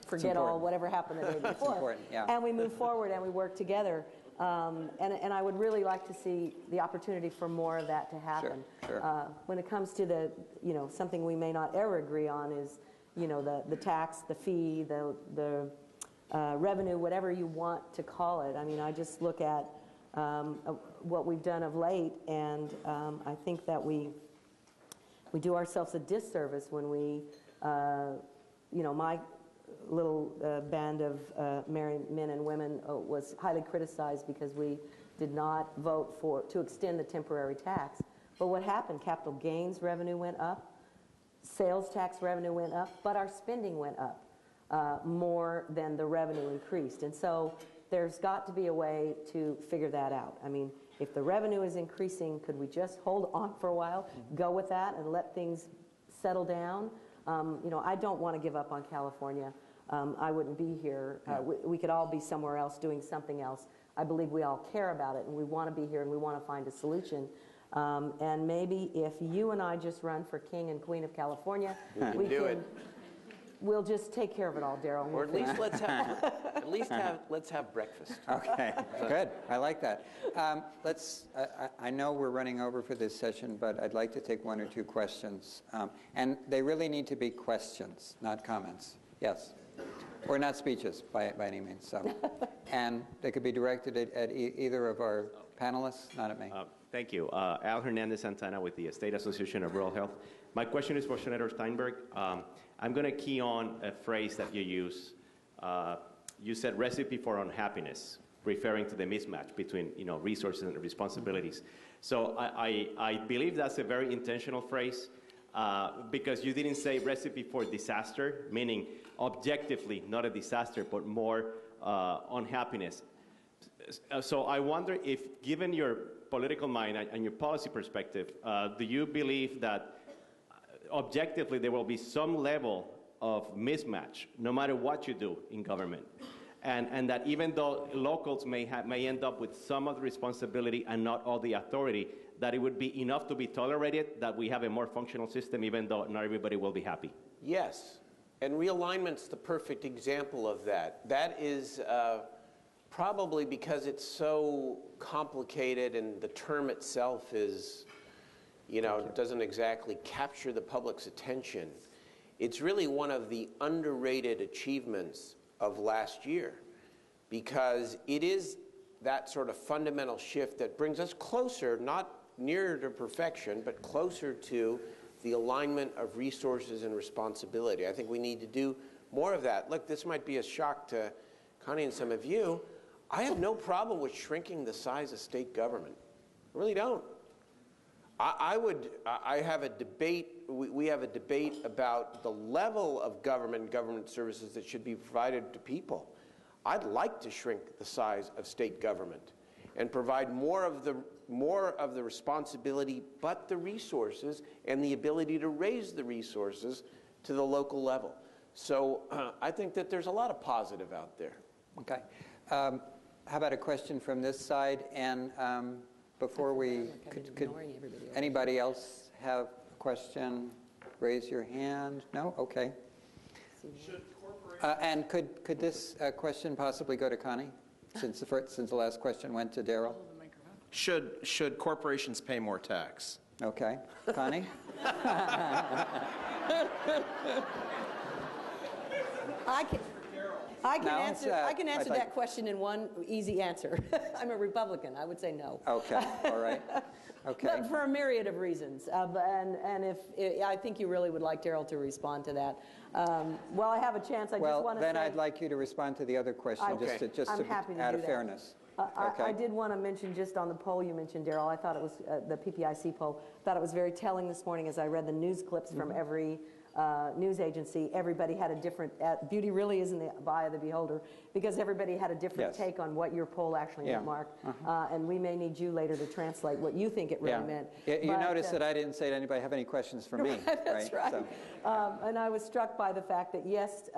forget all whatever happened the day before. It's important, yeah. And we move forward and we work together. And I would really like to see the opportunity for more of that to happen. Sure. When it comes to the, something we may not ever agree on is, the tax, the fee, the revenue, whatever you want to call it. I mean, I just look at what we've done of late, and I think that we do ourselves a disservice when we, my little band of married men and women was highly criticized because we did not vote to extend the temporary tax. But what happened? Capital gains revenue went up, sales tax revenue went up, but our spending went up more than the revenue increased. And so there's got to be a way to figure that out. I mean, if the revenue is increasing, could we just hold on for a while, go with that, and let things settle down? I don't want to give up on California. I wouldn't be here. We could all be somewhere else doing something else. I believe we all care about it, and we want to be here, and we want to find a solution. And maybe if you and I just run for King and Queen of California, we can do it. We'll just take care of it all, Darrell. Or at least let's have breakfast. Okay, good. I like that. I know we're running over for this session, but I'd like to take 1 or 2 questions, and they really need to be questions, not comments. Yes, or not speeches by any means. So, and they could be directed at either of our panelists, not at me. Thank you. Al Hernandez Santana with the State Association of Rural Health. My question is for Senator Steinberg. I'm going to key on a phrase that you use. You said recipe for unhappiness, referring to the mismatch between resources and responsibilities. So I believe that's a very intentional phrase because you didn't say recipe for disaster, meaning objectively not a disaster, but more unhappiness. So I wonder if, given your political mind and your policy perspective, do you believe that objectively there will be some level of mismatch no matter what you do in government? And that even though locals may end up with some of the responsibility and not all the authority, that it would be enough to be tolerated, that we have a more functional system even though not everybody will be happy? Yes, and realignment's the perfect example of that. That is probably because it's so complicated and the term itself is, doesn't exactly capture the public's attention. It's really one of the underrated achievements of last year, because it is that sort of fundamental shift that brings us closer, not nearer to perfection, but closer to the alignment of resources and responsibility. I think we need to do more of that. Look, this might be a shock to Connie and some of you. I have no problem with shrinking the size of state government. I really don't. I have a debate, we have a debate about the level of government services that should be provided to people. I'd like to shrink the size of state government and provide more of the responsibility, but the resources and the ability to raise the resources to the local level. So I think that there's a lot of positive out there. Okay. How about a question from this side? And before we, could anybody else have a question? Raise your hand. No? Okay. And could this question possibly go to Connie, since the last question went to Darrell? Should corporations pay more tax? Okay. Connie? I can answer that question in one easy answer. I'm a Republican. I would say no. Okay. All right. Okay. But for a myriad of reasons. I think you really would like Darrell to respond to that. While I have a chance, I just want to say... Well, then I'd like you to respond to the other question, just I'm happy to out do of that. fairness. I did want to mention, just on the poll you mentioned, Darrell, I thought it was the PPIC poll, thought it was very telling this morning as I read the news clips from every news agency. Everybody had a different, beauty really is in the eye of the beholder, because everybody had a different take on what your poll actually meant, Mark. And we may need you later to translate what you think it really meant. You notice that I didn't say to anybody, have any questions for me? That's right. So. And I was struck by the fact that, yes,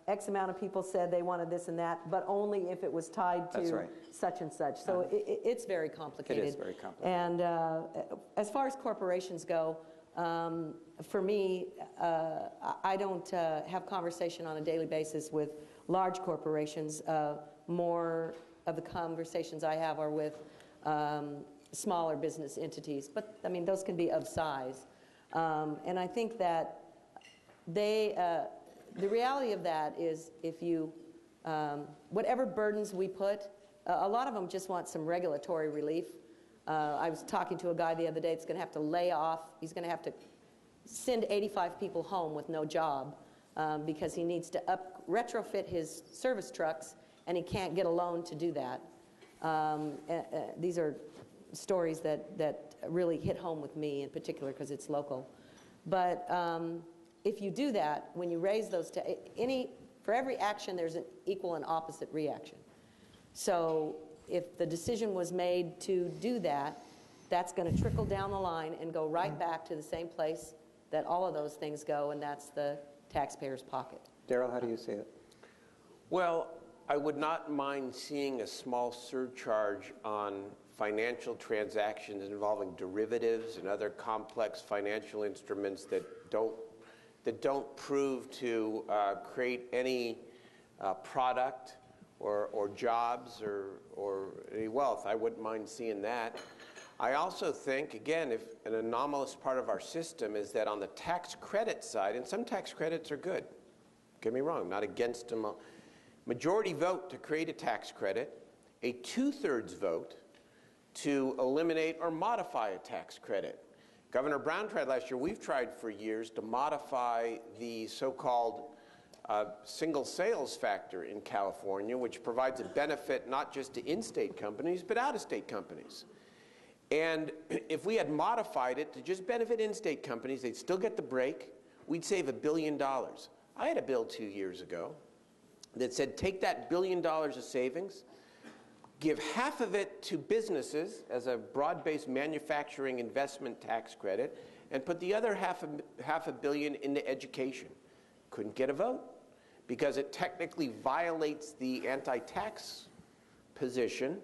X amount of people said they wanted this and that, but only if it was tied to such and such. So it's very complicated. It is very complicated. And as far as corporations go, for me, I don't have conversation on a daily basis with large corporations. More of the conversations I have are with smaller business entities. But, I mean, those can be of size. And I think that the reality of that is if you, whatever burdens we put, a lot of them just want some regulatory relief. I was talking to a guy the other day that's going to have to lay off. He's going to have to send 85 people home with no job because he needs to retrofit his service trucks, and he can't get a loan to do that. These are stories that really hit home with me in particular because it's local. But if you do that, when you raise those to for every action, there's an equal and opposite reaction. So if the decision was made to do that, that's going to trickle down the line and go right back to the same place that all of those things go, and that's the taxpayer's pocket. Darrell, how do you see it? Well, I would not mind seeing a small surcharge on financial transactions involving derivatives and other complex financial instruments that don't prove to create any product or jobs or any wealth. I wouldn't mind seeing that. I also think, again, if an anomalous part of our system is that on the tax credit side, and some tax credits are good, don't get me wrong, I'm not against them. Majority vote to create a tax credit, a 2/3 vote to eliminate or modify a tax credit. Governor Brown tried last year, we've tried for years to modify the so-called single sales factor in California, which provides a benefit not just to in-state companies, but out-of-state companies. And if we had modified it to just benefit in-state companies, they'd still get the break, we'd save $1 billion. I had a bill 2 years ago that said take that $1 billion of savings, give half of it to businesses as a broad-based manufacturing investment tax credit, and put the other half a billion into education. Couldn't get a vote because it technically violates the anti-tax position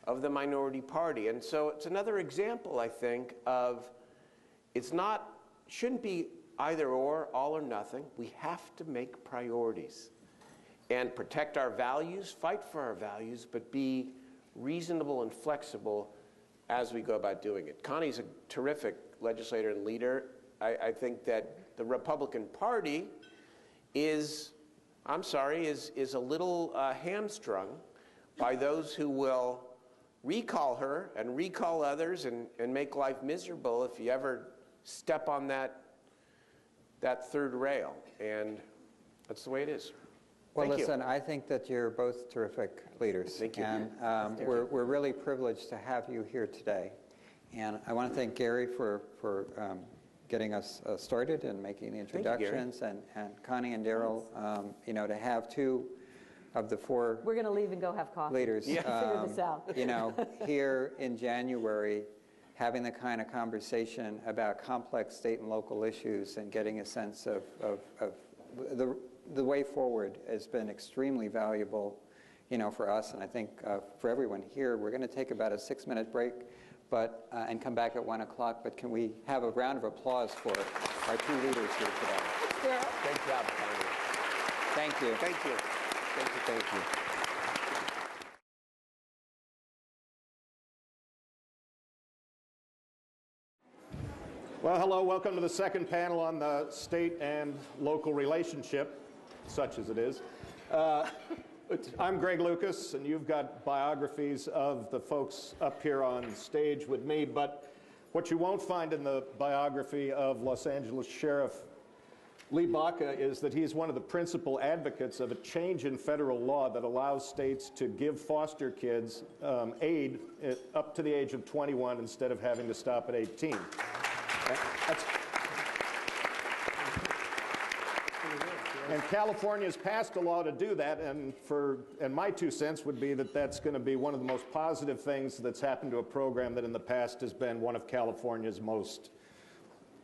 of the minority party. And so it's another example, I think, of shouldn't be either or, all or nothing. We have to make priorities and protect our values, fight for our values, but be reasonable and flexible as we go about doing it. Connie's a terrific legislator and leader. I think that the Republican Party is a little hamstrung by those who will recall her and recall others and make life miserable if you ever step on that third rail. And that's the way it is. Well, Thank listen, you. I think that you're both terrific leaders. Thank you. And we're really privileged to have you here today. And I want to thank Gary for getting us started and making the introductions, and Connie and Darrell, to have two of the four We're going to leave and go have coffee. leaders, Figure this out. here in January, having the kind of conversation about complex state and local issues and getting a sense of the way forward has been extremely valuable, for us, and I think for everyone here. We're going to take about a 6-minute break, and come back at 1 o'clock. But can we have a round of applause for our two leaders here today? Great job, Connie. Thank you. Thank you. Thank you. Thank you. Well, hello, welcome to the second panel on the state and local relationship, such as it is. I'm Greg Lucas, and you've got biographies of the folks up here on stage with me, but what you won't find in the biography of Los Angeles Sheriff Lee Baca is that he's one of the principal advocates of a change in federal law that allows states to give foster kids aid up to the age of 21 instead of having to stop at 18. And California's passed a law to do that, and my 2 cents would be that that's going to be one of the most positive things that's happened to a program that in the past has been one of California's most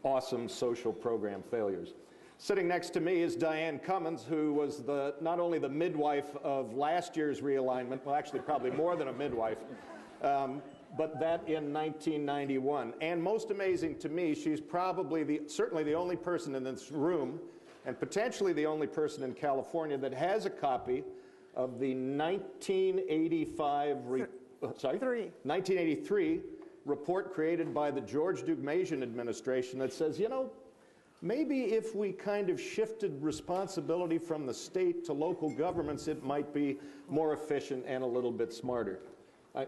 awesome social program failures. Sitting next to me is Diane Cummins, who was not only the midwife of last year's realignment, well, actually probably more than a midwife, but that in 1991. And most amazing to me, she's probably certainly the only person in this room, and potentially the only person in California, that has a copy of the 1983 report created by the George Deugmasian administration that says, maybe if we kind of shifted responsibility from the state to local governments, it might be more efficient and a little bit smarter.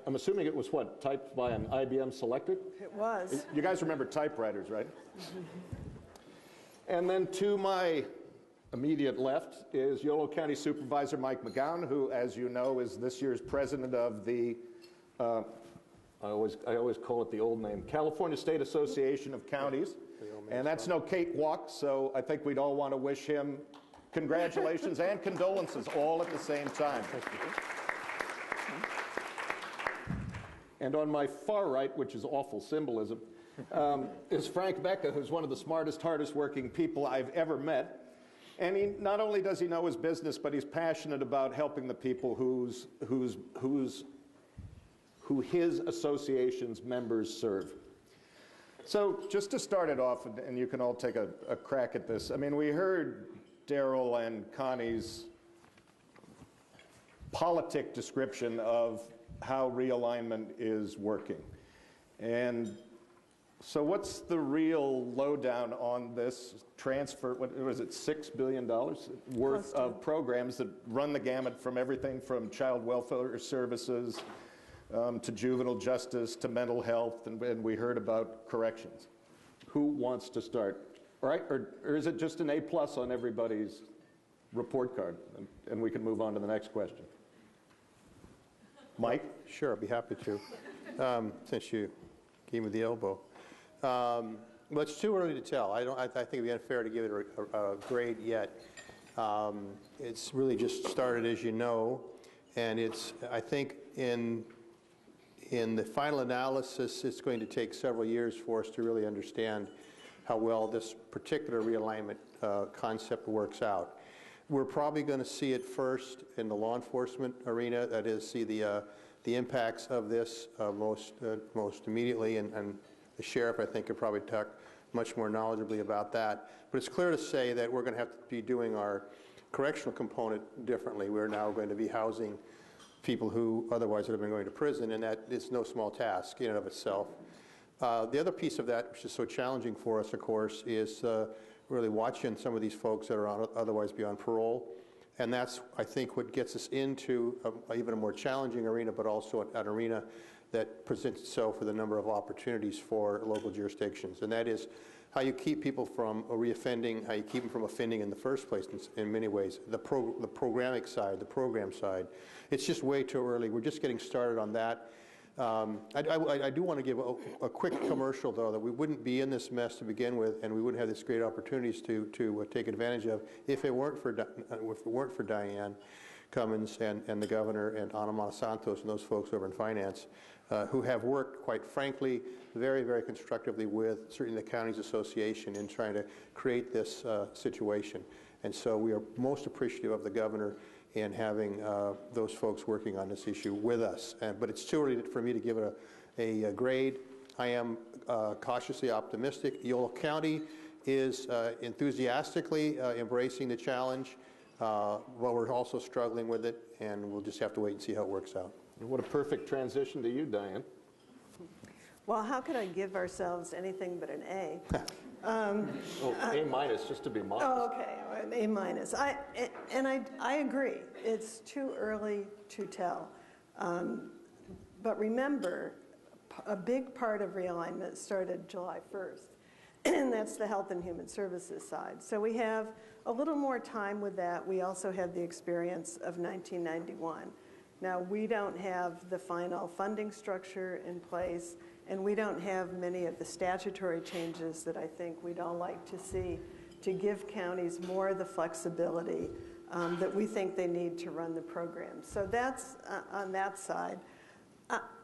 I'm assuming it was typed by an IBM Selectric? It was. You guys remember typewriters, right? And then to my immediate left is Yolo County Supervisor Mike McGowan, who, as you know, is this year's president of the, I always call it the old name, California State Association of Counties. And that's no cakewalk, so I think we'd all want to wish him congratulations and condolences all at the same time. Thank you. And on my far right, which is awful symbolism, is Frank Mecca, who's one of the smartest, hardest working people I've ever met. And not only does he know his business, but he's passionate about helping the people who his association's members serve. So just to start it off, and you can all take a crack at this, I mean, we heard Darrell and Connie's politic description of how realignment is working. And so what's the real lowdown on this transfer, what was it, $6 billion worth of programs that run the gamut from everything from child welfare services to juvenile justice to mental health, and we heard about corrections. Who wants to start? All right, or is it just an A+ on everybody's report card? And we can move on to the next question. Mike? Sure, I'd be happy to, since you gave me the elbow. Well, it's too early to tell. I think it'd be unfair to give it a grade yet. It's really just started, as you know, and I think in the final analysis, it's going to take several years for us to really understand how well this particular realignment concept works out. We're probably going to see it first in the law enforcement arena, that is, see the impacts of this most immediately, and the sheriff, I think, could probably talk much more knowledgeably about that. But it's clear to say that we're going to have to be doing our correctional component differently. We're now going to be housing people who otherwise would have been going to prison, and that is no small task in and of itself. The other piece of that, which is so challenging for us, of course, is really watching some of these folks that are otherwise be on parole. And that's, I think, what gets us into even a more challenging arena, but also an arena that presents itself with a number of opportunities for local jurisdictions. And that is how you keep people from reoffending, how you keep them from offending in the first place in many ways. The programmatic side, the program side. It's just way too early. We're just getting started on that. I do want to give a quick commercial, though, that we wouldn't be in this mess to begin with, and we wouldn't have these great opportunities to take advantage of if it weren't for Diane Cummins and the governor and Ana Monsantos and those folks over in finance, who have worked, quite frankly, very, very constructively with certainly the counties association in trying to create this situation. And so we are most appreciative of the governor in having those folks working on this issue with us. But it's too early for me to give it a grade. I am cautiously optimistic. Yolo County is enthusiastically embracing the challenge, but we're also struggling with it, and we'll just have to wait and see how it works out. What a perfect transition to you, Diane. Well, how could I give ourselves anything but an A? A minus, just to be modest. Oh, okay, A minus. I agree. It's too early to tell. But remember, a big part of realignment started July 1st, and that's the Health and Human Services side. So we have a little more time with that. We also have the experience of 1991. Now, we don't have the final funding structure in place, and we don't have many of the statutory changes that I think we'd all like to see to give counties more of the flexibility that we think they need to run the program. So that's on that side.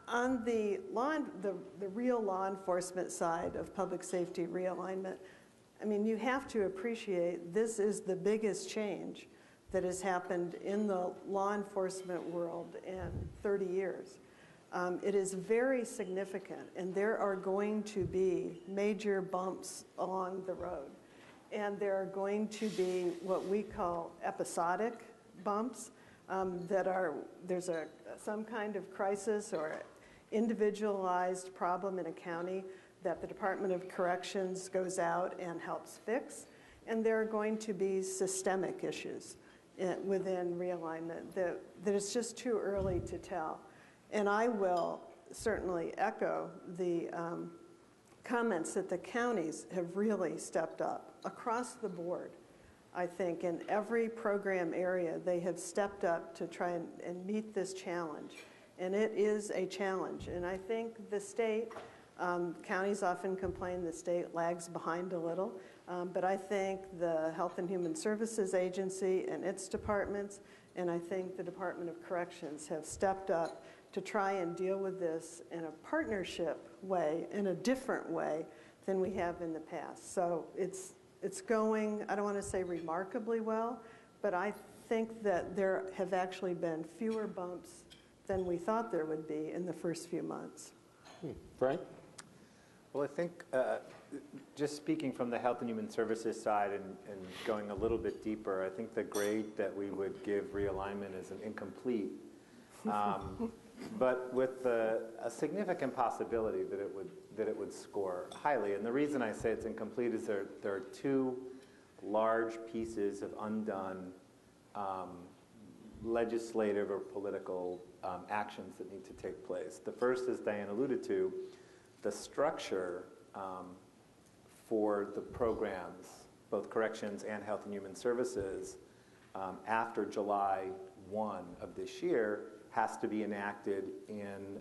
On the real law enforcement side of public safety realignment, I mean, you have to appreciate this is the biggest change that has happened in the law enforcement world in 30 years. It is very significant, and there are going to be major bumps along the road. And there are going to be what we call episodic bumps there's some kind of crisis or individualized problem in a county that the Department of Corrections goes out and helps fix. And there are going to be systemic issues within realignment that it's just too early to tell. And I will certainly echo the comments that the counties have really stepped up across the board. I think in every program area, they have stepped up to try and meet this challenge. And it is a challenge. And I think the state, counties often complain the state lags behind a little. But I think the Health and Human Services Agency and its departments, and I think the Department of Corrections have stepped up to try and deal with this in a partnership way, in a different way than we have in the past. So it's going, I don't want to say remarkably well, but I think that there have actually been fewer bumps than we thought there would be in the first few months. Frank? Well, I think just speaking from the Health and Human Services side and going a little bit deeper, I think the grade that we would give realignment is an incomplete, but with a significant possibility that it would score highly. And the reason I say it's incomplete is there are two large pieces of undone legislative or political actions that need to take place. The first, as Diane alluded to, the structure for the programs, both corrections and Health and Human Services, after July 1 of this year, has to be enacted in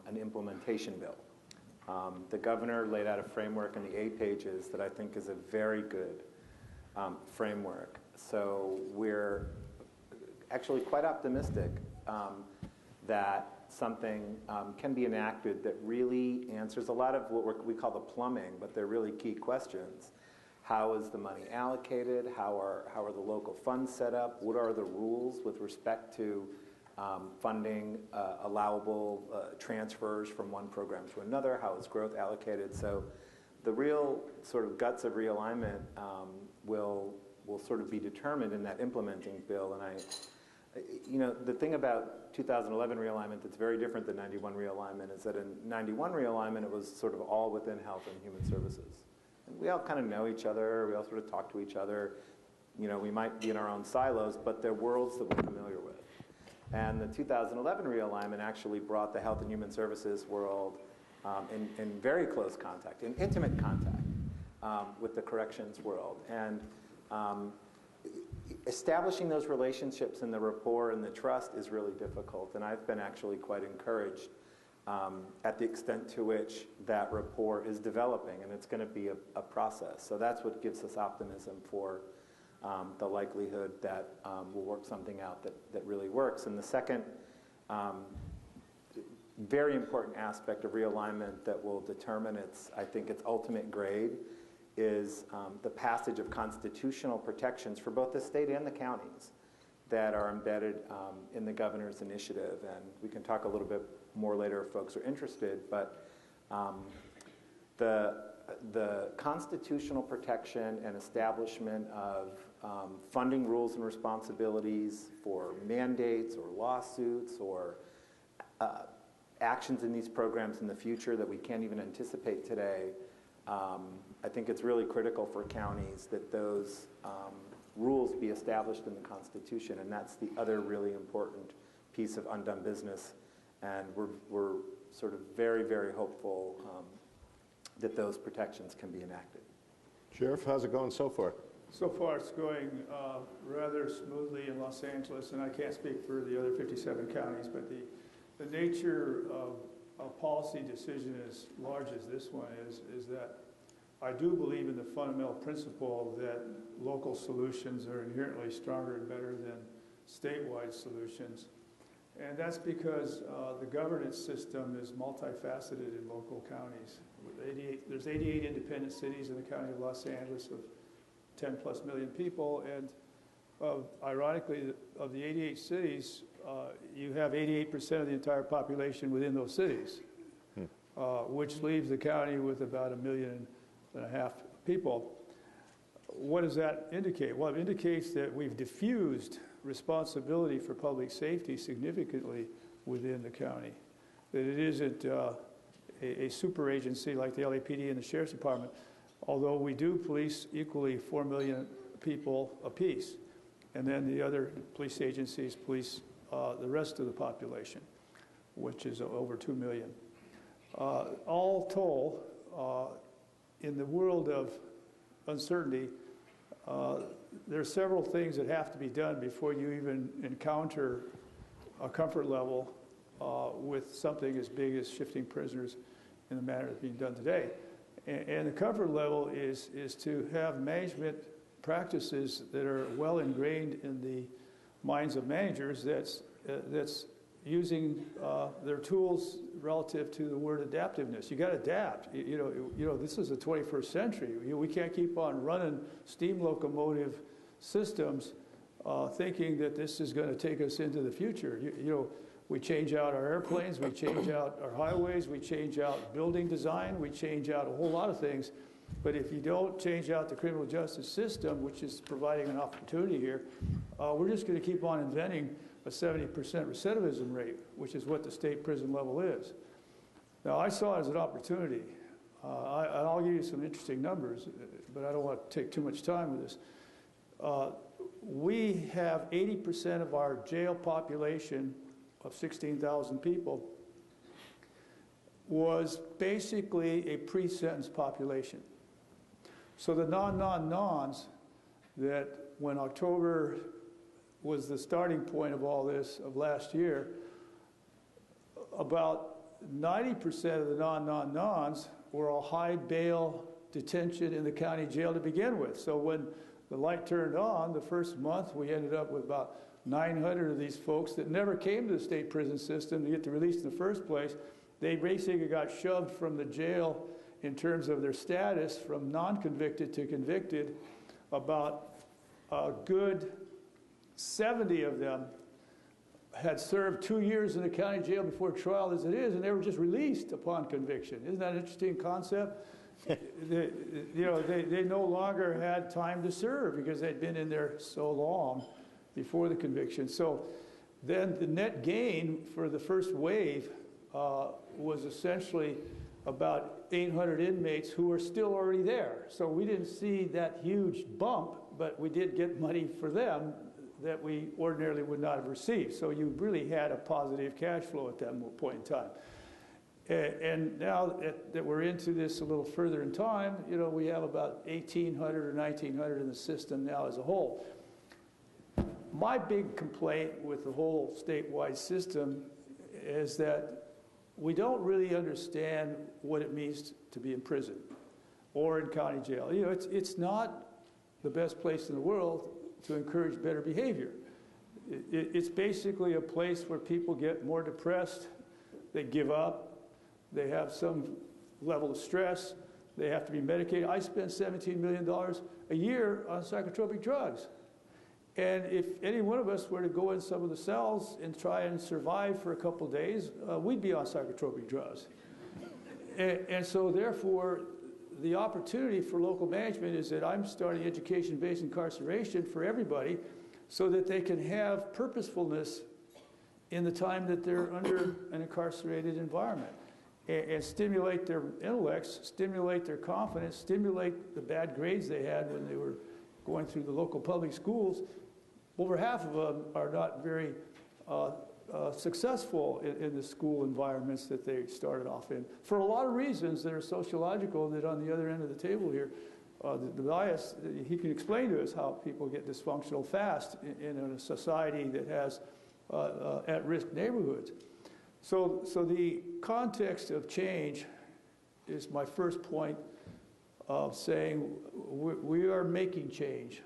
an implementation bill. The governor laid out a framework in the 8 pages that I think is a very good framework. So we're actually quite optimistic that something can be enacted that really answers a lot of what we call the plumbing, but they're really key questions. How is the money allocated? How are the local funds set up? What are the rules with respect to funding allowable transfers from one program to another? How is growth allocated? So the real sort of guts of realignment will sort of be determined in that implementing bill. And the thing about 2011 realignment that's very different than 91 realignment is that in 91 realignment, it was sort of all within health and human services. And we all kind of know each other. We all sort of talk to each other. We might be in our own silos, but they're worlds that we're familiar with. And the 2011 realignment actually brought the health and human services world in very close contact, in intimate contact with the corrections world. And establishing those relationships and the rapport and the trust is really difficult. And I've been actually quite encouraged at the extent to which that rapport is developing. And it's going to be a process. So that's what gives us optimism for the likelihood that we'll work something out that really works. And the second very important aspect of realignment that will determine its ultimate grade is the passage of constitutional protections for both the state and the counties that are embedded in the governor's initiative. And we can talk a little bit more later if folks are interested, but the constitutional protection and establishment of funding rules and responsibilities for mandates or lawsuits or actions in these programs in the future that we can't even anticipate today, I think it's really critical for counties that those rules be established in the Constitution, and that's the other really important piece of undone business. And we're sort of very, very hopeful that those protections can be enacted. Sheriff, how's it going so far? So far, it's going rather smoothly in Los Angeles, and I can't speak for the other 57 counties, but the nature of a policy decision as large as this one is that I do believe in the fundamental principle that local solutions are inherently stronger and better than statewide solutions. And that's because the governance system is multifaceted in local counties. There's 88 independent cities in the county of Los Angeles of 10 plus million people, and ironically, of the 88 cities, you have 88% of the entire population within those cities, which leaves the county with about 1.5 million people. What does that indicate? Well, it indicates that we've diffused responsibility for public safety significantly within the county, that it isn't a super agency like the LAPD and the Sheriff's Department, although we do police equally 4 million people apiece. And then the other police agencies police the rest of the population, which is over 2 million. All told, in the world of uncertainty, there are several things that have to be done before you even encounter a comfort level with something as big as shifting prisoners in the manner that's being done today. And the comfort level is to have management practices that are well ingrained in the minds of managers that's using their tools relative to the word adaptiveness. You got to adapt. You know, this is the 21st century. We can't keep on running steam locomotive systems thinking that this is going to take us into the future. We change out our airplanes, we change out our highways, we change out building design, we change out a whole lot of things. But if you don't change out the criminal justice system, which is providing an opportunity here, we're just going to keep on inventing a 70% recidivism rate, which is what the state prison level is. Now, I saw it as an opportunity. I'll give you some interesting numbers, but I don't want to take too much time with this. We have 80% of our jail population of 16,000 people was basically a pre-sentence population. So the non-nons that when October was the starting point of all this of last year, about 90% of the non-nons were all high bail detention in the county jail to begin with. So when the light turned on, the first month we ended up with about 900 of these folks that never came to the state prison system to get the release in the first place. They basically got shoved from the jail in terms of their status from non-convicted to convicted. About a good 70 of them had served 2 years in the county jail before trial as it is, and they were just released upon conviction. Isn't that an interesting concept? They no longer had time to serve because they'd been in there so long before the conviction. So then the net gain for the first wave was essentially about 800 inmates who were still already there. So we didn't see that huge bump, but we did get money for them that we ordinarily would not have received. So you really had a positive cash flow at that point in time. And now that we're into this a little further in time, we have about 1,800 or 1,900 in the system now as a whole. My big complaint with the whole statewide system is that we don't really understand what it means to be in prison or in county jail. It's not the best place in the world to encourage better behavior. It's basically a place where people get more depressed, they give up, they have some level of stress, they have to be medicated. I spend $17 million a year on psychotropic drugs. And if any one of us were to go in some of the cells and try and survive for a couple of days, we'd be on psychotropic drugs. And so therefore, the opportunity for local management is that I'm starting education-based incarceration for everybody so that they can have purposefulness in the time that they're under an incarcerated environment and stimulate their intellects, stimulate their confidence, stimulate the bad grades they had when they were going through the local public schools. Over half of them are not very successful in the school environments that they started off in. For a lot of reasons that are sociological, that on the other end of the table here, the bias, he can explain to us how people get dysfunctional fast in a society that has at-risk neighborhoods. So the context of change is my first point of saying we are making change.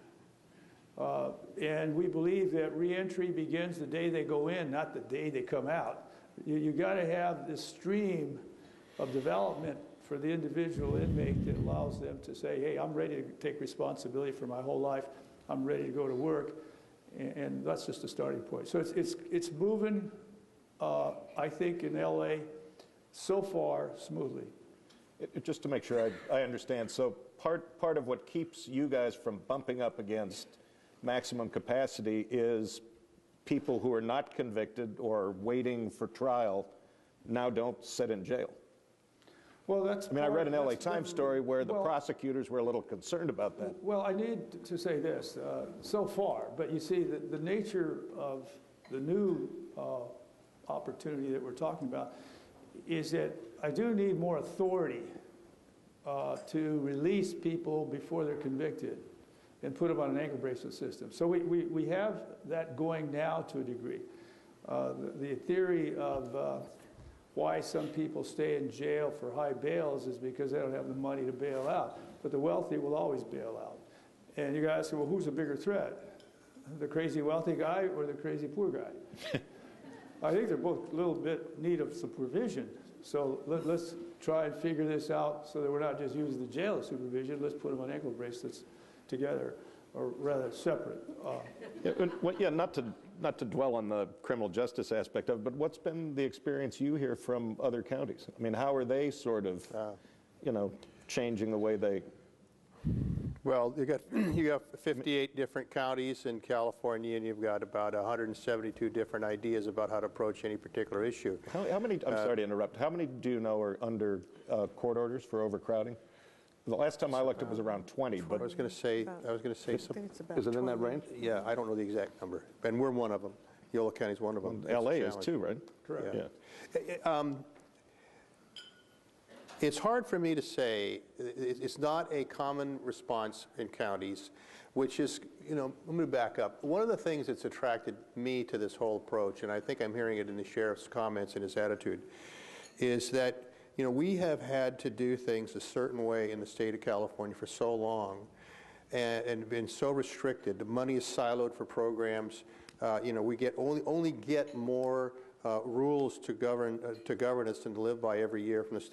And we believe that reentry begins the day they go in, not the day they come out. You got to have this stream of development for the individual inmate that allows them to say, hey, I'm ready to take responsibility for my whole life. I'm ready to go to work. And that's just a starting point. So it's moving, I think, in LA so far smoothly. Just to make sure I understand, so part of what keeps you guys from bumping up against maximum capacity is people who are not convicted or waiting for trial now don't sit in jail. Well, that's I read an LA Times story where the prosecutors were a little concerned about that. Well, I need to say this, so far, but you see the nature of the new opportunity that we're talking about is that I do need more authority to release people before they're convicted and put them on an ankle bracelet system. So we have that going now to a degree. The theory of why some people stay in jail for high bails is because they don't have the money to bail out. But the wealthy will always bail out. And you guys say, well, who's a bigger threat? The crazy wealthy guy or the crazy poor guy? I think they're both a little bit in need of some supervision. So let's try and figure this out so that we're not just using the jail as supervision. Let's put them on ankle bracelets together, or rather separate. Not to dwell on the criminal justice aspect of it, but what's been the experience you hear from other counties? I mean, how are they sort of, changing the way they? Well, you got 58 different counties in California, and you've got about 172 different ideas about how to approach any particular issue. How many? I'm sorry to interrupt. How many do you know are under court orders for overcrowding? The last time I looked, it was around 20. But I was going to say something. Is it in that range? Yeah, I don't know the exact number, and we're one of them. Yola County is one of them. LA is too, right? Correct. Yeah. It's hard for me to say. It's not a common response in counties, which is, let me back up. One of the things that's attracted me to this whole approach, and I think I'm hearing it in the sheriff's comments and his attitude, is that we have had to do things a certain way in the state of California for so long and been so restricted. The money is siloed for programs. we get only get more rules to govern us and to live by every year from the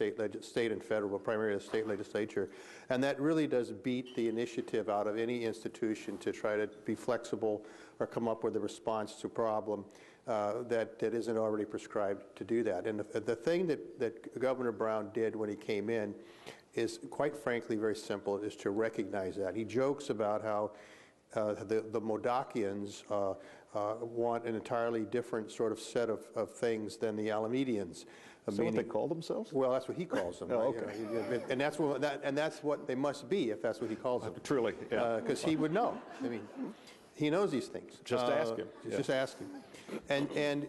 state and federal, but primarily the state legislature. And that really does beat the initiative out of any institution to try to be flexible or come up with a response to a problem that isn't already prescribed to do that. And the thing that Governor Brown did when he came in is, quite frankly, very simple, is to recognize that. He jokes about how the Modokians want an entirely different sort of set of things than the Alamedians. Is that what they call themselves? Well, that's what he calls them. Oh, right? okay. And that's what they must be if that's what he calls them. Truly, yeah. Because he would know. I mean, he knows these things. Just ask him. Just ask him. And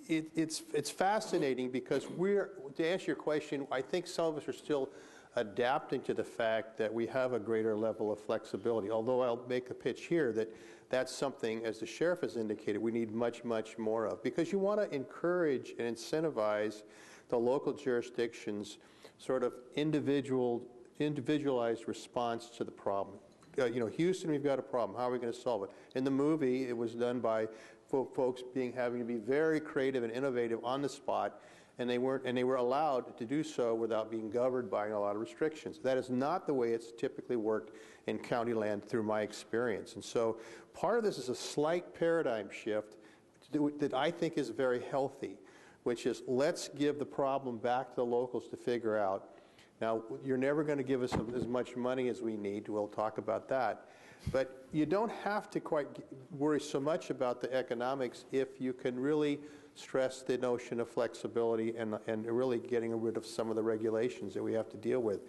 it's fascinating because to answer your question, I think some of us are still adapting to the fact that we have a greater level of flexibility. Although I'll make a pitch here that that's something, as the sheriff has indicated, we need much, much more of. Because you want to encourage and incentivize the local jurisdictions' sort of individualized response to the problem. Houston, we've got a problem. How are we going to solve it? In the movie, it was done by folks having to be very creative and innovative on the spot, and they were allowed to do so without being governed by a lot of restrictions. That is not the way it's typically worked in county land through my experience. And so part of this is a slight paradigm shift that I think is very healthy, which is let's give the problem back to the locals to figure out. Now, you're never going to give us as much money as we need. We'll talk about that. But you don't have to quite worry so much about the economics if you can really stress the notion of flexibility and really getting rid of some of the regulations that we have to deal with.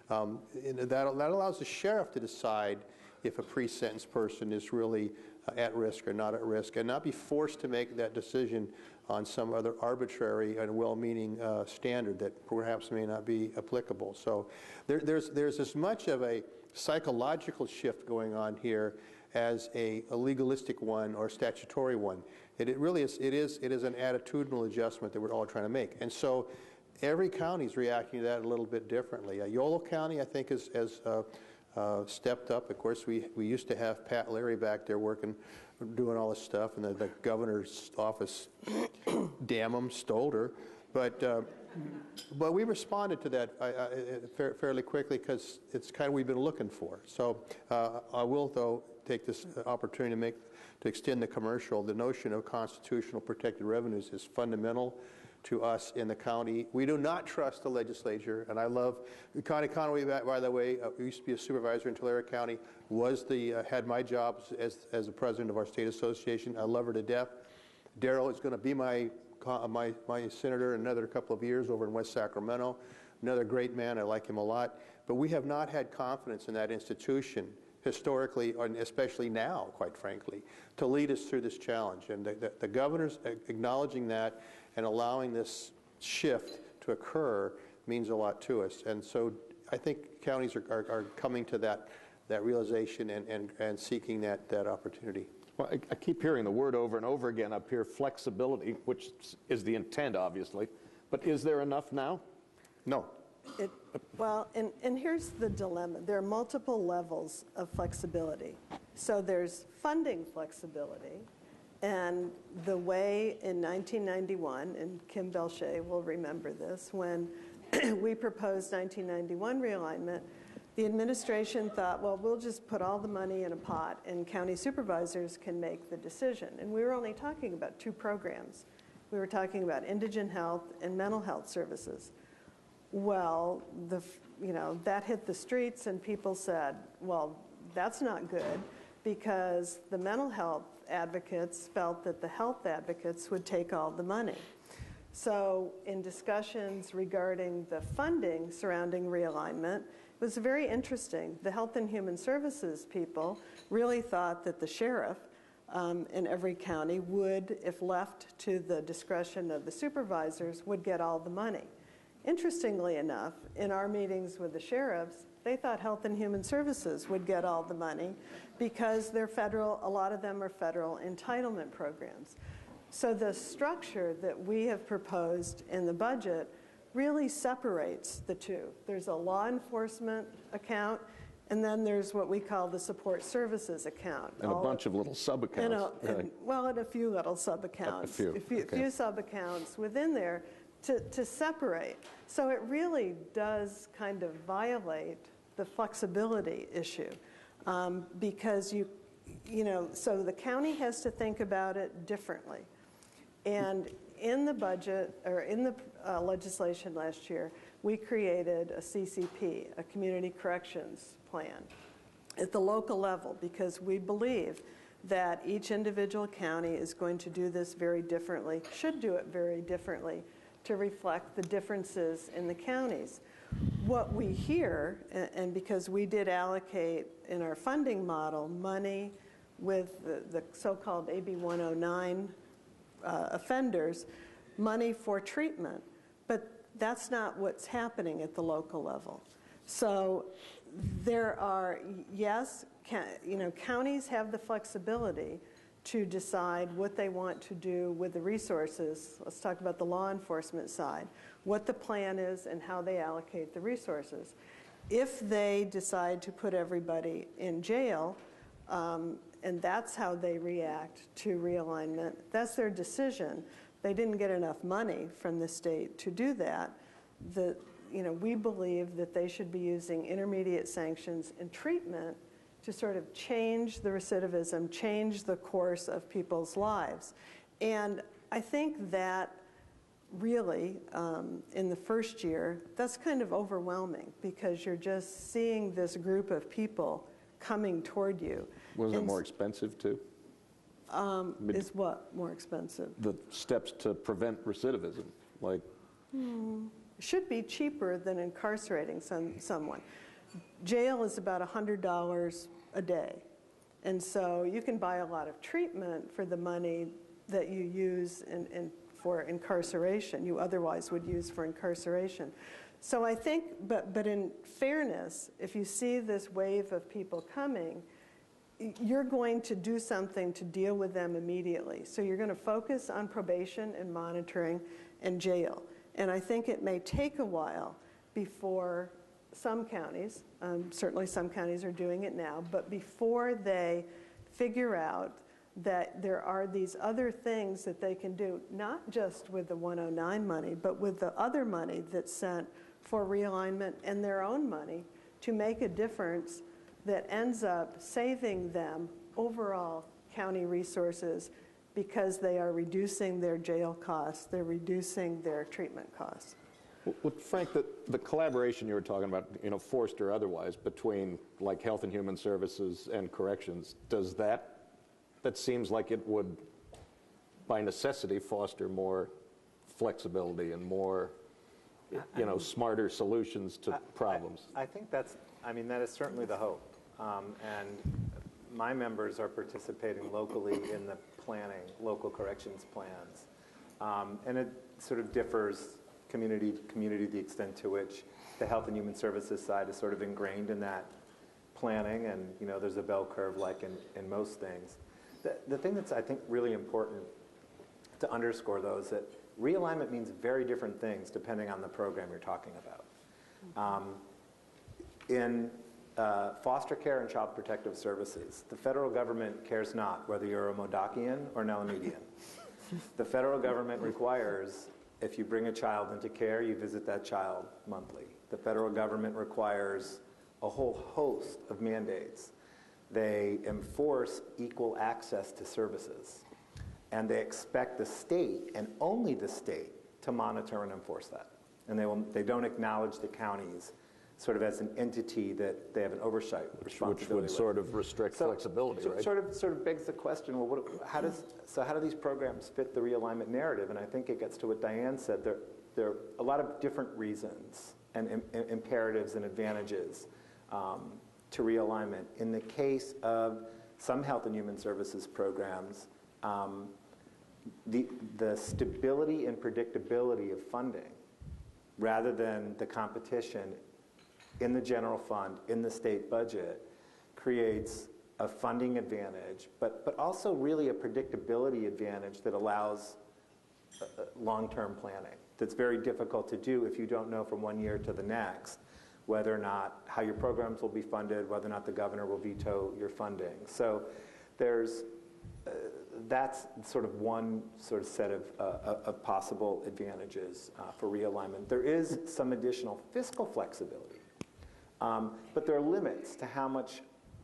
That allows the sheriff to decide if a pre-sentence person is really at risk or not at risk, and not be forced to make that decision on some other arbitrary and well-meaning standard that perhaps may not be applicable. So there's as much of a psychological shift going on here as a legalistic one or statutory one. It really is. It is an attitudinal adjustment that we're all trying to make. And so every county is reacting to that a little bit differently. Yolo County, I think, has stepped up. Of course, we used to have Pat Leary back there doing all this stuff, and the governor's office, damn them, stole her. But we responded to that fairly quickly because it's kind of what we've been looking for. So I will, though, take this opportunity to extend the commercial. The notion of constitutional protected revenues is fundamental to us in the county. We do not trust the legislature, and I love Conway, by the way, who used to be a supervisor in Tulare County, had my job as the president of our state association. I love her to death. Darrell is going to be my senator in another couple of years over in West Sacramento. Another great man. I like him a lot. But we have not had confidence in that institution historically, and especially now, quite frankly, to lead us through this challenge. And the governor's acknowledging that and allowing this shift to occur means a lot to us. And so I think counties are coming to that realization and seeking that opportunity. Well, I keep hearing the word over and over again up here, flexibility, which is the intent, obviously. But is there enough now? No. Well, and here's the dilemma. There are multiple levels of flexibility. So there's funding flexibility. And the way in 1991, and Kim Belche will remember this, when we proposed 1991 realignment, the administration thought, well, we'll just put all the money in a pot and county supervisors can make the decision. And we were only talking about two programs. We were talking about indigent health and mental health services. Well, that hit the streets and people said, well, that's not good because the mental health advocates felt that the health advocates would take all the money. So in discussions regarding the funding surrounding realignment, it was very interesting. The Health and Human Services people really thought that the sheriff in every county would, if left to the discretion of the supervisors, would get all the money. Interestingly enough, in our meetings with the sheriffs, they thought Health and Human Services would get all the money because they're federal, a lot of them are federal entitlement programs. So the structure that we have proposed in the budget really separates the two. There's a law enforcement account And then there's what we call the support services account. And a bunch of little sub-accounts. And a few little sub-accounts. A few sub-accounts within there to separate. So it really does kind of violate the flexibility issue because so the county has to think about it differently. And in the budget, or in the legislation last year, we created a CCP, a Community Corrections Plan, at the local level, because we believe that each individual county is going to do this very differently, should do it very differently, to reflect the differences in the counties. What we hear, and because we did allocate in our funding model money with the so-called AB 109 offenders, money for treatment, but that's not what's happening at the local level. So there are, yes, counties have the flexibility to decide what they want to do with the resources. Let's talk about the law enforcement side, what the plan is and how they allocate the resources. If they decide to put everybody in jail, and that's how they react to realignment, that's their decision. They didn't get enough money from the state to do that. We believe that they should be using intermediate sanctions and treatment to sort of change the recidivism, change the course of people's lives. And I think that really, in the first year, that's kind of overwhelming because you're just seeing this group of people coming toward you. Wasn't it more expensive too? Is what more expensive? The steps to prevent recidivism, like. Should be cheaper than incarcerating someone. Jail is about $100 a day. And so you can buy a lot of treatment for the money that you use for incarceration, you otherwise would use for incarceration. So I think, but in fairness, if you see this wave of people coming, you're going to do something to deal with them immediately. So you're going to focus on probation and monitoring and jail. And I think it may take a while before some counties, certainly some counties are doing it now, but before they figure out that there are these other things that they can do, not just with the 109 money, but with the other money that's sent for realignment and their own money to make a difference that ends up saving them overall county resources because they are reducing their jail costs, they're reducing their treatment costs. Well, Frank, the collaboration you were talking about, forced or otherwise, between like Health and Human Services and Corrections, does that seems like it would, by necessity, foster more flexibility and more, smarter solutions to problems? I think that is certainly the hope. And my members are participating locally in the planning, local corrections plans. And it sort of differs community to community, the extent to which the Health and Human Services side is sort of ingrained in that planning, and there's a bell curve like in most things. The thing that's, I think, really important to underscore, though, is that realignment means very different things depending on the program you're talking about. In foster care and child protective services, the federal government cares not whether you're a Modakian or an Alamedian. The federal government requires, if you bring a child into care, you visit that child monthly. The federal government requires a whole host of mandates. They enforce equal access to services. And they expect the state, and only the state, to monitor and enforce that. And they don't acknowledge the counties sort of as an entity that they have an oversight responsibility Which would sort of restrict flexibility, right? Sort of begs the question, well, how do these programs fit the realignment narrative? And I think it gets to what Diane said. There are a lot of different reasons and imperatives and advantages to realignment. In the case of some Health and Human Services programs, the stability and predictability of funding, rather than the competition in the general fund, in the state budget, creates a funding advantage, but also really a predictability advantage that allows long-term planning. That's very difficult to do if you don't know from one year to the next whether or not, how your programs will be funded, whether or not the governor will veto your funding. So that's sort of one sort of set of possible advantages for realignment. There is some additional fiscal flexibility, but there are limits to how much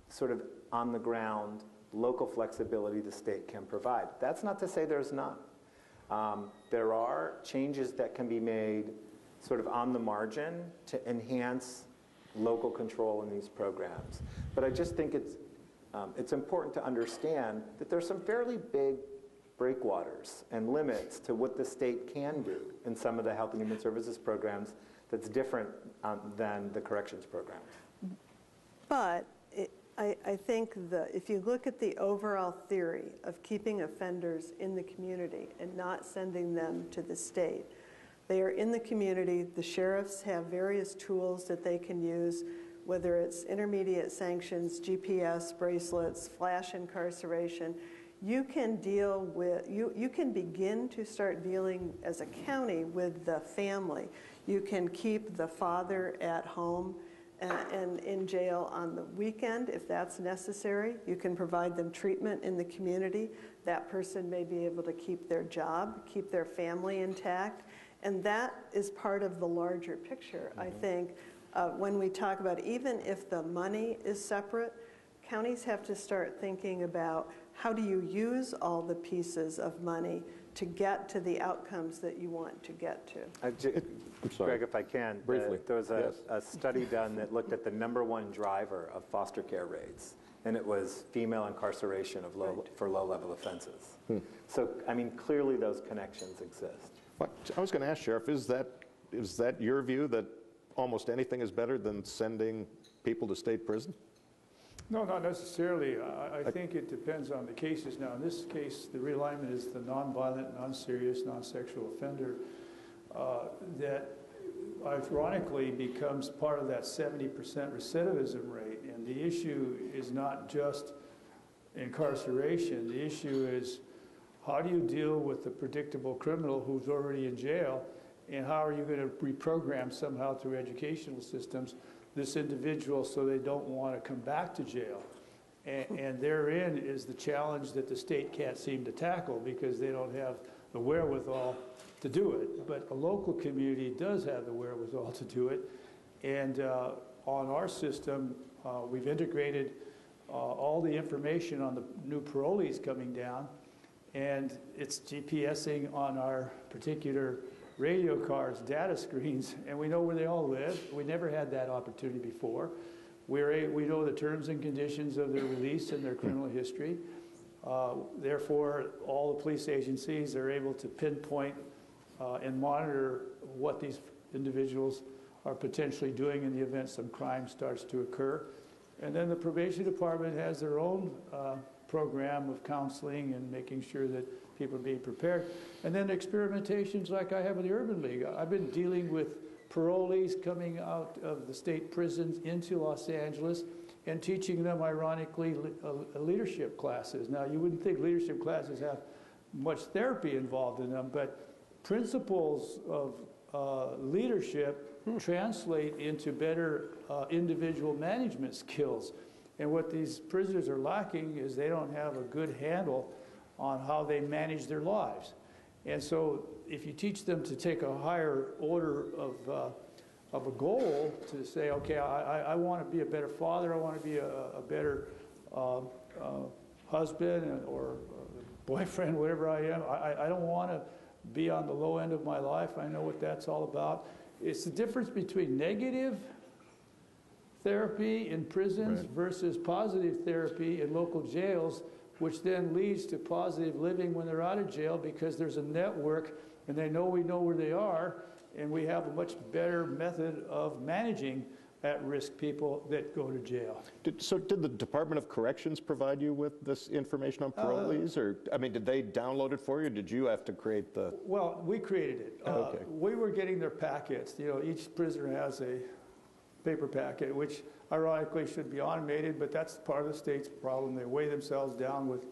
sort of on the ground local flexibility the state can provide. That's not to say there's none. There are changes that can be made sort of on the margin to enhance local control in these programs. But I just think it's important to understand that there's some fairly big breakwaters and limits to what the state can do in some of the health and human services programs that's different than the corrections programs. But I think if you look at the overall theory of keeping offenders in the community and not sending them to the state, they are in the community. The sheriffs have various tools that they can use, whether it's intermediate sanctions, GPS bracelets, flash incarceration. You can deal with, you can begin to start dealing as a county with the family. You can keep the father at home and in jail on the weekend if that's necessary. You can provide them treatment in the community. That person may be able to keep their job, keep their family intact. And that is part of the larger picture, I think. When we talk about, even if the money is separate, counties have to start thinking about how do you use all the pieces of money to get to the outcomes that you want to get to. I'm sorry. Greg, if I can, briefly. There was a study done that looked at the #1 driver of foster care rates, and it was female incarceration of for low-level offenses. So, I mean, clearly those connections exist. Well, I was going to ask, Sheriff, is that your view that almost anything is better than sending people to state prison? No, not necessarily. I think it depends on the cases. Now, in this case, the realignment is the nonviolent, non-serious, non-sexual offender that ironically becomes part of that 70% recidivism rate. And the issue is not just incarceration. The issue is how do you deal with the predictable criminal who's already in jail, and how are you going to reprogram somehow through educational systems this individual so they don't want to come back to jail. And therein is the challenge that the state can't seem to tackle because they don't have the wherewithal to do it. But a local community does have the wherewithal to do it. And on our system, we've integrated all the information on the new parolees coming down, and it's GPSing on our particular radio cards, data screens, and we know where they all live. We never had that opportunity before. We know the terms and conditions of their release and their criminal history. Therefore, all the police agencies are able to pinpoint and monitor what these individuals are potentially doing in the event some crime starts to occur. And then the probation department has their own program of counseling and making sure that people are being prepared. And then experimentations like I have with the Urban League. I've been dealing with parolees coming out of the state prisons into Los Angeles and teaching them, ironically, leadership classes. Now, you wouldn't think leadership classes have much therapy involved in them, but principles of leadership translate into better individual management skills. And what these prisoners are lacking is they don't have a good handle on how they manage their lives. And so if you teach them to take a higher order of a goal to say, okay, I want to be a better father, I want to be a better husband or boyfriend, whatever I am. I don't want to be on the low end of my life. I know what that's all about. It's the difference between negative therapy in prisons versus positive therapy in local jails, which then leads to positive living when they're out of jail because there's a network and we know where they are, and we have a much better method of managing at-risk people that go to jail. So did the Department of Corrections provide you with this information on parolees? Or, I mean, did they download it for you, or did you have to create the... Well, we created it. Okay. We were getting their packets. You know, each prisoner has a paper packet, which ironically should be automated, but that's part of the state's problem. They weigh themselves down with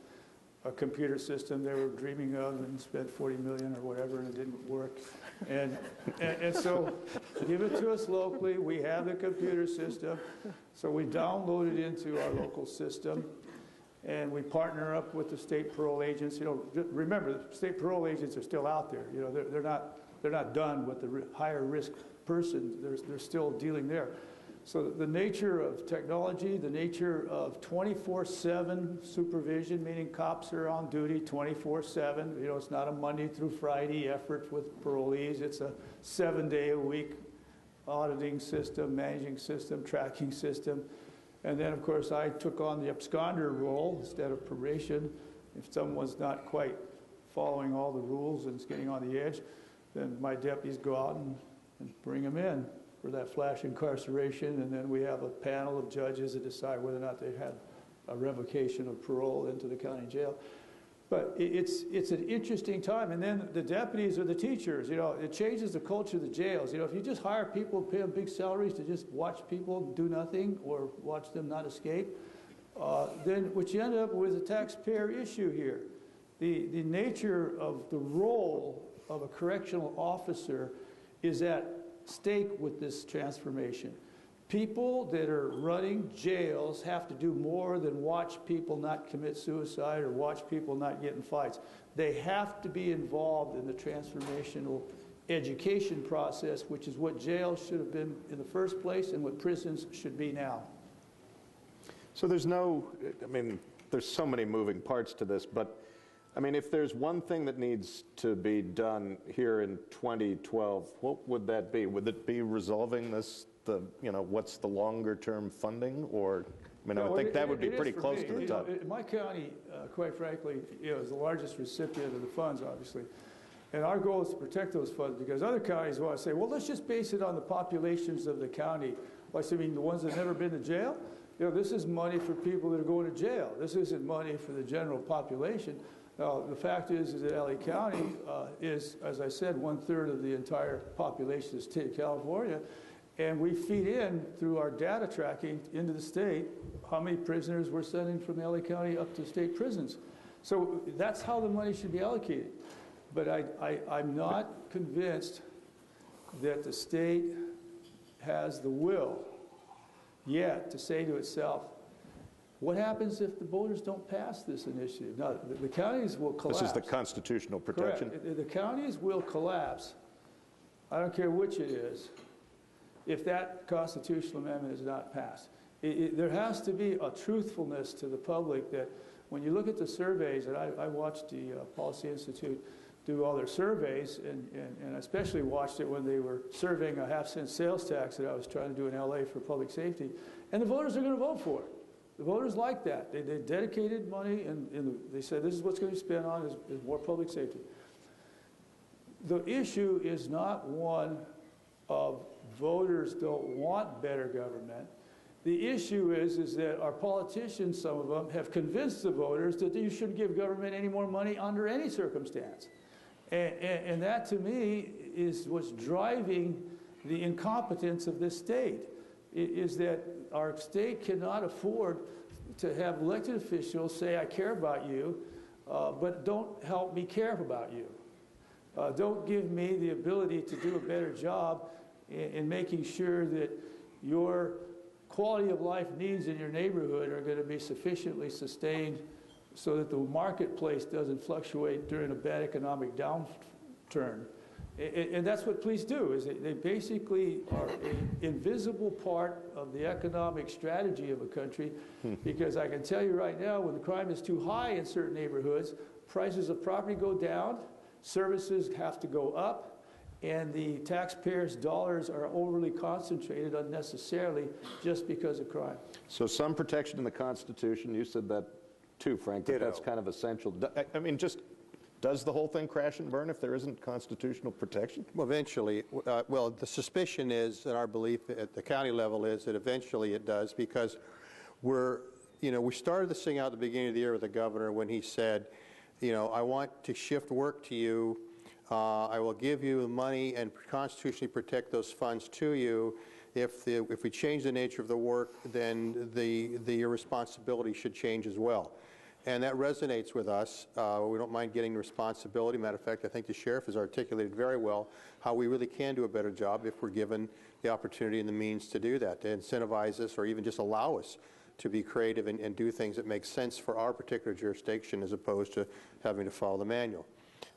a computer system they were dreaming of and spent $40 million or whatever, and it didn't work. And so give it to us locally. We have the computer system. So we download it into our local system, and we partner up with the state parole agents. You know, remember, the state parole agents are still out there. You know, they're not done with the higher risk person. They're still dealing there. So the nature of technology, the nature of 24/7 supervision, meaning cops are on duty 24/7. You know, it's not a Monday through Friday effort with parolees. It's a 7-day-a-week auditing system, managing system, tracking system. And then, of course, I took on the absconder role instead of probation. If someone's not quite following all the rules and is getting on the edge, then my deputies go out and bring them in for that flash incarceration, and then we have a panel of judges that decide whether or not they had a revocation of parole into the county jail. But it's an interesting time. And then the deputies are the teachers. You know, it changes the culture of the jails. You know, if you just hire people, pay them big salaries to just watch people do nothing or watch them not escape, then what you end up with is a taxpayer issue here. The nature of the role of a correctional officer is at stake with this transformation. People that are running jails have to do more than watch people not commit suicide or watch people not get in fights. They have to be involved in the transformational education process, which is what jails should have been in the first place and what prisons should be now. So there's no, I mean, there's so many moving parts to this, but I mean, if there's one thing that needs to be done here in 2012, what would that be? Would it be resolving this, you know, what's the longer term funding? Or, I mean, I would think that would be pretty close to the top. My county, quite frankly, you know, is the largest recipient of the funds, obviously. And our goal is to protect those funds, because other counties want to say, well, let's just base it on the populations of the county. Well, I mean, the ones that have never been to jail? You know, this is money for people that are going to jail. This isn't money for the general population. Now, the fact is that LA County is, as I said, 1/3 of the entire population of the state of California. And we feed in, through our data tracking into the state, how many prisoners we're sending from LA County up to state prisons. So that's how the money should be allocated. But I'm not convinced that the state has the will yet to say to itself, what happens if the voters don't pass this initiative? Now, the counties will collapse. This is the constitutional protection? Correct. The counties will collapse, I don't care which it is, if that constitutional amendment is not passed. There has to be a truthfulness to the public that when you look at the surveys, and I watched the Policy Institute do all their surveys, and I especially watched it when they were surveying a 1/2-cent sales tax that I was trying to do in LA for public safety, and the voters are going to vote for it. The voters like that. They dedicated money, and they said this is what's going to be spent on is more public safety. The issue is not one of voters don't want better government. The issue is that our politicians, some of them, have convinced the voters that you shouldn't give government any more money under any circumstance. And that, to me, is what's driving the incompetence of this state, is that our state cannot afford to have elected officials say, I care about you, but don't help me care about you. Don't give me the ability to do a better job in making sure that your quality of life needs in your neighborhood are going to be sufficiently sustained so that the marketplace doesn't fluctuate during a bad economic downturn. And that's what police do, is they basically are an invisible part of the economic strategy of a country, because I can tell you right now, when the crime is too high in certain neighborhoods, prices of property go down, services have to go up, and the taxpayers' dollars are overly concentrated unnecessarily just because of crime. So some protection in the Constitution, you said that too, Frank, that that's kind of essential. I mean, just does the whole thing crash and burn if there isn't constitutional protection? Well, eventually, well, the suspicion is, and our belief at the county level is that eventually it does, because we started this thing out at the beginning of the year with the governor when he said, I want to shift work to you. I will give you the money and constitutionally protect those funds to you. If we change the nature of the work, then your responsibility should change as well. And that resonates with us. We don't mind getting responsibility. Matter of fact, I think the sheriff has articulated very well how we really can do a better job if we're given the opportunity and the means to do that, to incentivize us or even just allow us to be creative and do things that make sense for our particular jurisdiction as opposed to having to follow the manual.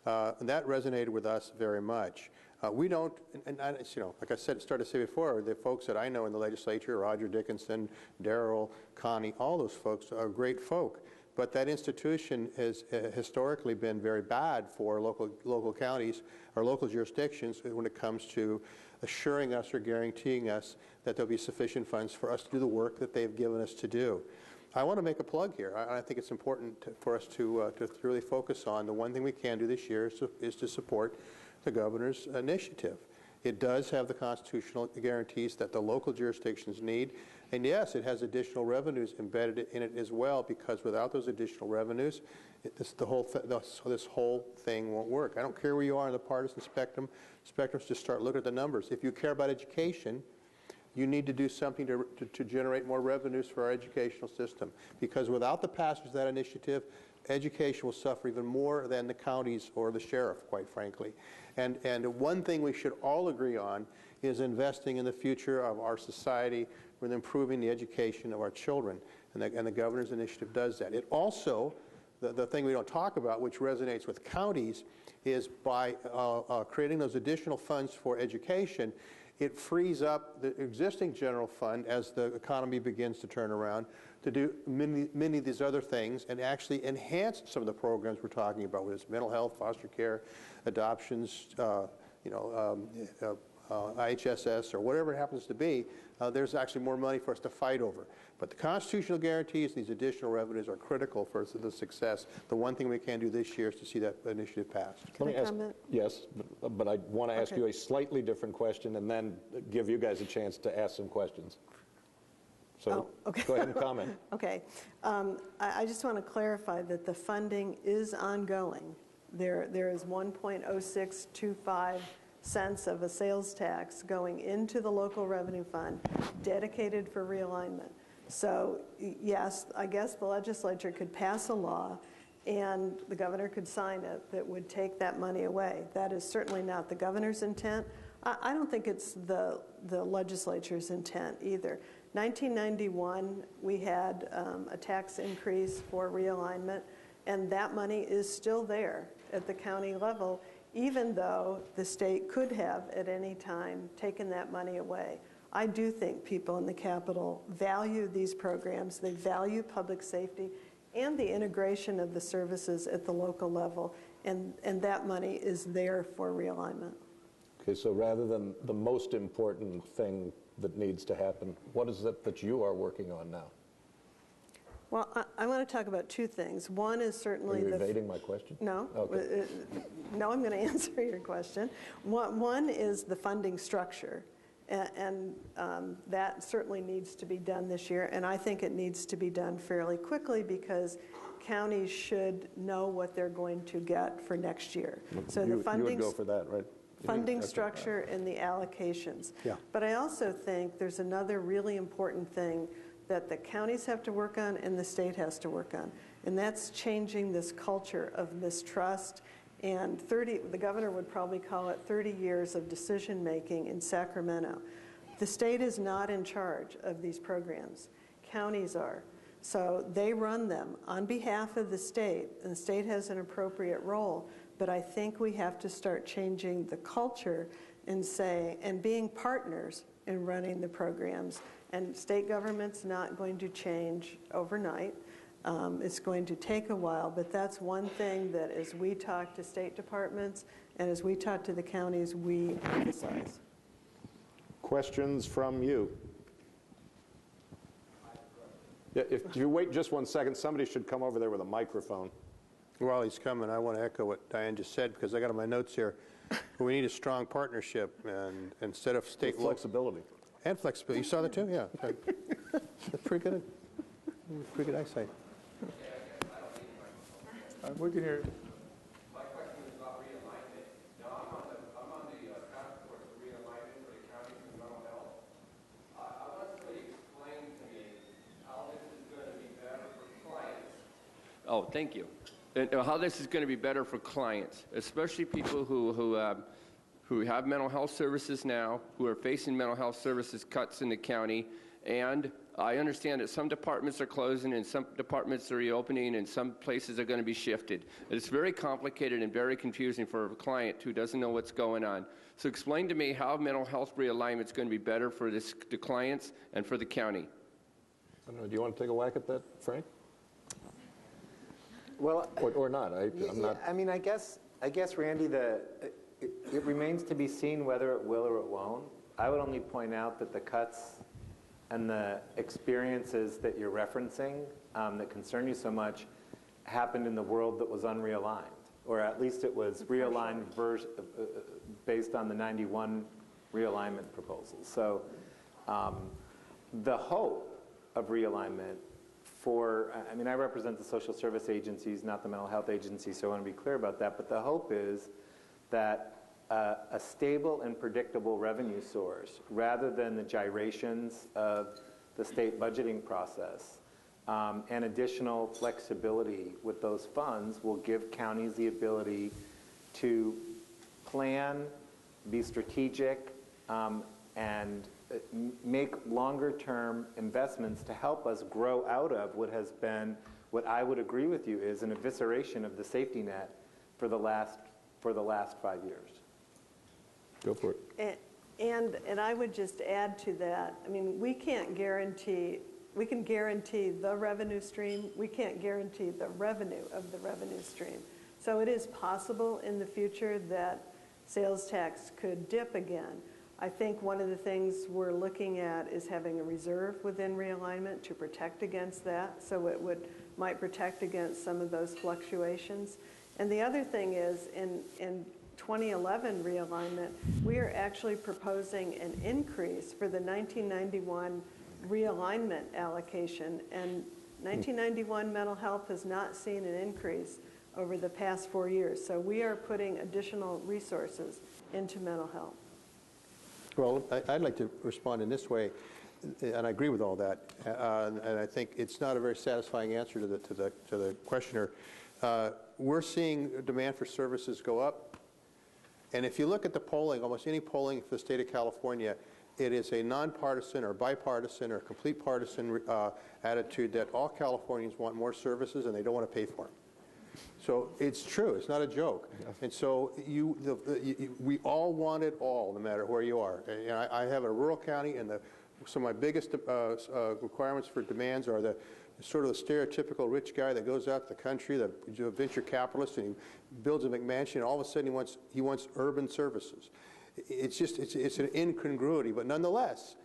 And that resonated with us very much. We don't, like I said, started to say before, the folks that I know in the legislature, Roger Dickinson, Darrell, Connie, all those folks are great folk. But that institution has historically been very bad for local counties or local jurisdictions when it comes to assuring us or guaranteeing us that there'll be sufficient funds for us to do the work that they've given us to do. I want to make a plug here. I think it's important for us to really focus on the one thing we can do this year is to support the governor's initiative. It does have the constitutional guarantees that the local jurisdictions need. And yes, it has additional revenues embedded in it as well, because without those additional revenues, this whole thing won't work. I don't care where you are in the partisan spectrum. Spectrums, just start looking at the numbers. If you care about education, you need to do something to generate more revenues for our educational system. Because without the passage of that initiative, education will suffer even more than the counties or the sheriff, quite frankly. And one thing we should all agree on is investing in the future of our society with improving the education of our children. And the governor's initiative does that. It also, the thing we don't talk about, which resonates with counties, is by creating those additional funds for education, it frees up the existing general fund as the economy begins to turn around to do many of these other things and actually enhance some of the programs we're talking about, whether it's mental health, foster care, adoptions, IHSS, or whatever it happens to be. There's actually more money for us to fight over. But the constitutional guarantees, these additional revenues are critical for the success. The one thing we can do this year is to see that initiative passed. Let me ask, yes, but I want to ask you a slightly different question and then give you guys a chance to ask some questions. So go ahead and comment. Okay. I just want to clarify that the funding is ongoing. There is 1.0625 cents of a sales tax going into the local revenue fund dedicated for realignment. So yes, I guess the legislature could pass a law and the governor could sign it that would take that money away. That is certainly not the governor's intent. I don't think it's the legislature's intent either. 1991, we had a tax increase for realignment, and that money is still there at the county level, even though the state could have at any time taken that money away. I do think people in the Capitol value these programs. They value public safety and the integration of the services at the local level, and that money is there for realignment. Okay, so rather than the most important thing that needs to happen, what is it that you are working on now? Well, I want to talk about two things. One is certainly Are you evading my question? No. Okay. No, I'm going to answer your question. One is the funding structure, and that certainly needs to be done this year, and I think it needs to be done fairly quickly because counties should know what they're going to get for next year. So the funding, you would go for that, right? Funding structure and the allocations. Yeah. But I also think there's another really important thing that the counties have to work on and the state has to work on, and that's changing this culture of mistrust. And the governor would probably call it 30 years of decision making in Sacramento. The state is not in charge of these programs. Counties are. So they run them on behalf of the state, and the state has an appropriate role. But I think we have to start changing the culture and being partners in running the programs. And state government's not going to change overnight. It's going to take a while, but that's one thing that as we talk to state departments and as we talk to the counties, we emphasize. Questions from you? Yeah, if you wait just 1 second, somebody should come over there with a microphone. While he's coming, I want to echo what Diane just said because I got on my notes here. We need a strong partnership, and instead of state flexibility. And flexibility. You saw that too? Yeah. Okay. That's pretty good. Pretty good eyesight. We can hear you. My question is about realignment. Now, I'm on the task force for realignment for the county for mental health. I want somebody to explain to me how this is going to be better for clients Oh, thank you. And how this is going to be better for clients, especially people who have mental health services now, who are facing mental health services cuts in the county. And I understand that some departments are closing and some departments are reopening and some places are going to be shifted. It's very complicated and very confusing for a client who doesn't know what's going on. So explain to me how mental health realignment is going to be better for the clients and for the county. I don't know, do you want to take a whack at that, Frank? Well, or not? I'm not. I mean, I guess, Randy, it remains to be seen whether it will or it won't. I would only point out that the cuts and the experiences that you're referencing that concern you so much happened in the world that was unrealigned, or at least it was realigned based on the 91 realignment proposals. So the hope of realignment I mean, I represent the social service agencies, not the mental health agency, so I want to be clear about that, but the hope is that a stable and predictable revenue source, rather than the gyrations of the state budgeting process, and additional flexibility with those funds will give counties the ability to plan, be strategic, and make longer-term investments to help us grow out of what has been, what I would agree with you, is an evisceration of the safety net for the last 5 years. Go for it. And I would just add to that, I mean, we can guarantee the revenue stream. We can't guarantee the revenue of the revenue stream. So it is possible in the future that sales tax could dip again. I think one of the things we're looking at is having a reserve within realignment to protect against that, so it might protect against some of those fluctuations. And the other thing is, in 2011 realignment, we are actually proposing an increase for the 1991 realignment allocation, and 1991 mental health has not seen an increase over the past 4 years. So we are putting additional resources into mental health. Well, I'd like to respond in this way, and I agree with all that, and I think it's not a very satisfying answer to the questioner. We're seeing demand for services go up, and if you look at the polling, almost any polling for the state of California, it is a nonpartisan or bipartisan or complete partisan attitude that all Californians want more services and they don't want to pay for them. So it's true. It's not a joke. And so we all want it all, no matter where you are. And I have a rural county, and some of my biggest requirements for demands are the sort of the stereotypical rich guy that goes out to the country, the venture capitalist, and he builds a McMansion, and all of a sudden he wants urban services. It's an incongruity, but nonetheless,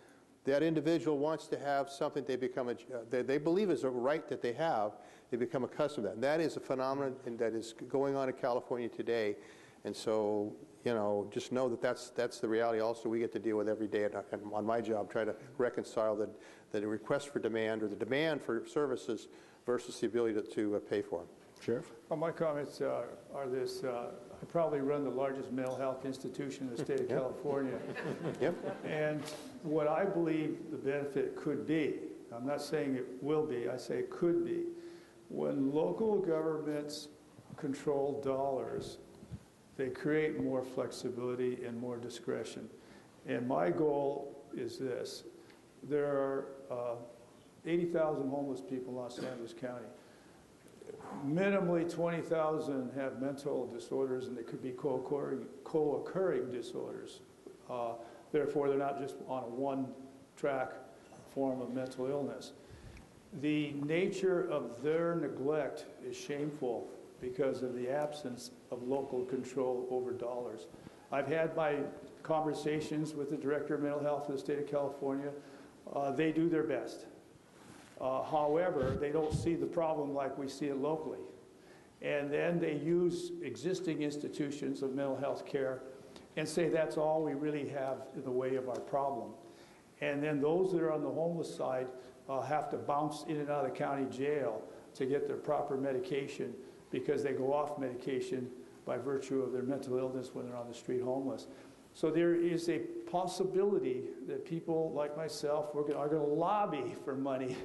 that individual wants to have something they believe is a right that they have. They become accustomed to that. And that is a phenomenon that is going on in California today. And so, just know that that's the reality also we get to deal with every day. And on my job, try to reconcile the request for demand or the demand for services versus the ability to pay for them. Sheriff? Well, my comments are this. I probably run the largest mental health institution in the state of California. Yep. And what I believe the benefit could be, I'm not saying it will be, I say it could be, when local governments control dollars, they create more flexibility and more discretion. And my goal is this. There are 80,000 homeless people in Los Angeles County. Minimally 20,000 have mental disorders, and they could be co-occurring disorders. Therefore, they're not just on a one-track form of mental illness. The nature of their neglect is shameful because of the absence of local control over dollars. I've had my conversations with the Director of Mental Health of the state of California. They do their best. However, they don't see the problem like we see it locally. And then they use existing institutions of mental health care and say that's all we really have in the way of our problem. And then those that are on the homeless side have to bounce in and out of the county jail to get their proper medication because they go off medication by virtue of their mental illness when they're on the street homeless. So there is a possibility that people like myself are going to lobby for money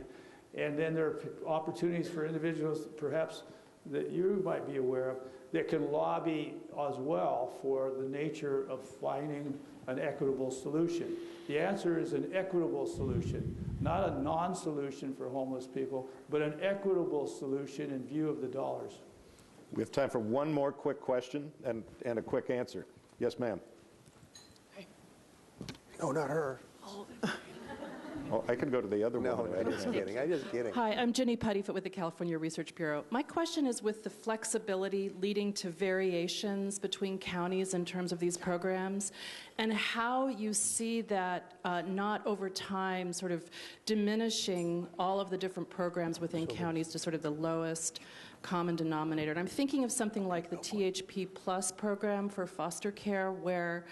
And then there are opportunities for individuals perhaps that you might be aware of that can lobby as well for the nature of finding an equitable solution. The answer is an equitable solution, not a non-solution for homeless people, but an equitable solution in view of the dollars. We have time for one more quick question and a quick answer. Yes, ma'am. No, not her. Oh, I could go to the other one. No, I'm just kidding. I'm just kidding. Hi, I'm Jenny Puttyfoot with the California Research Bureau. My question is with the flexibility leading to variations between counties in terms of these programs, and how you see that not over time sort of diminishing all of the different programs within counties to sort of the lowest common denominator. And I'm thinking of something like the THP Plus program for foster care, where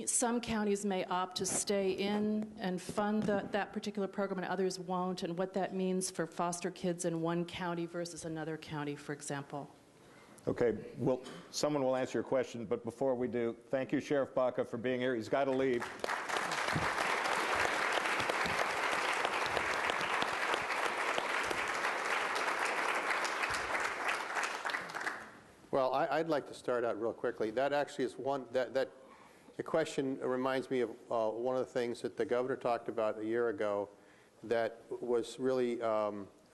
some counties may opt to stay in and fund that particular program and others won't, and what that means for foster kids in one county versus another county, for example. Okay, well, someone will answer your question, but before we do, thank you, Sheriff Baca, for being here. He's got to leave. Well, I'd like to start out real quickly. That actually is one, the question reminds me of one of the things that the governor talked about a year ago that was really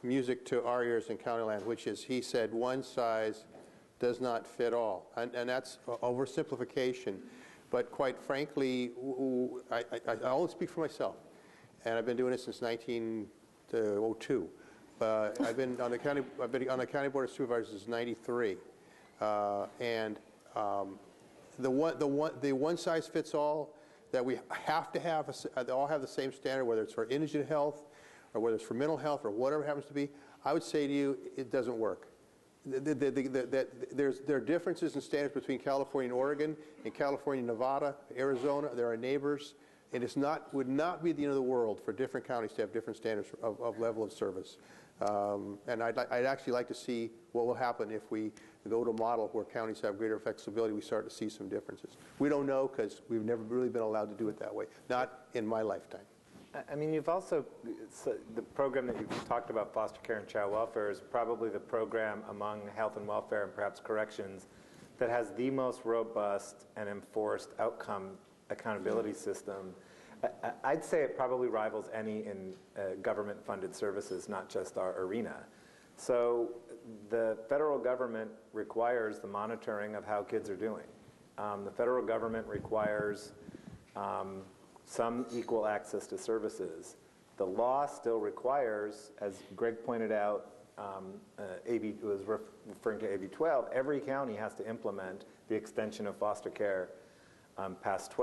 music to our ears in Countyland, which is he said one size does not fit all. And that's oversimplification. But quite frankly, I only speak for myself. And I've been doing it since 1902. I've been on the county board of supervisors since '93. The one size fits all that we have to have, they all have the same standard, whether it's for indigent health or whether it's for mental health or whatever it happens to be, I would say to you, it doesn't work. There are differences in standards between California and Oregon, and California and Nevada, Arizona. There are neighbors. And would not be the end of the world for different counties to have different standards of level of service. And I'd actually like to see what will happen if we go to a model where counties have greater flexibility. We start to see some differences. We don't know because we've never really been allowed to do it that way, not in my lifetime. I mean, you've also, the program that you've talked about, foster care and child welfare, is probably the program among health and welfare and perhaps corrections that has the most robust and enforced outcome accountability system. I'd say it probably rivals any in government-funded services, not just our arena. So the federal government requires the monitoring of how kids are doing. The federal government requires some equal access to services. The law still requires, as Greg pointed out, was referring to AB 12, every county has to implement the extension of foster care past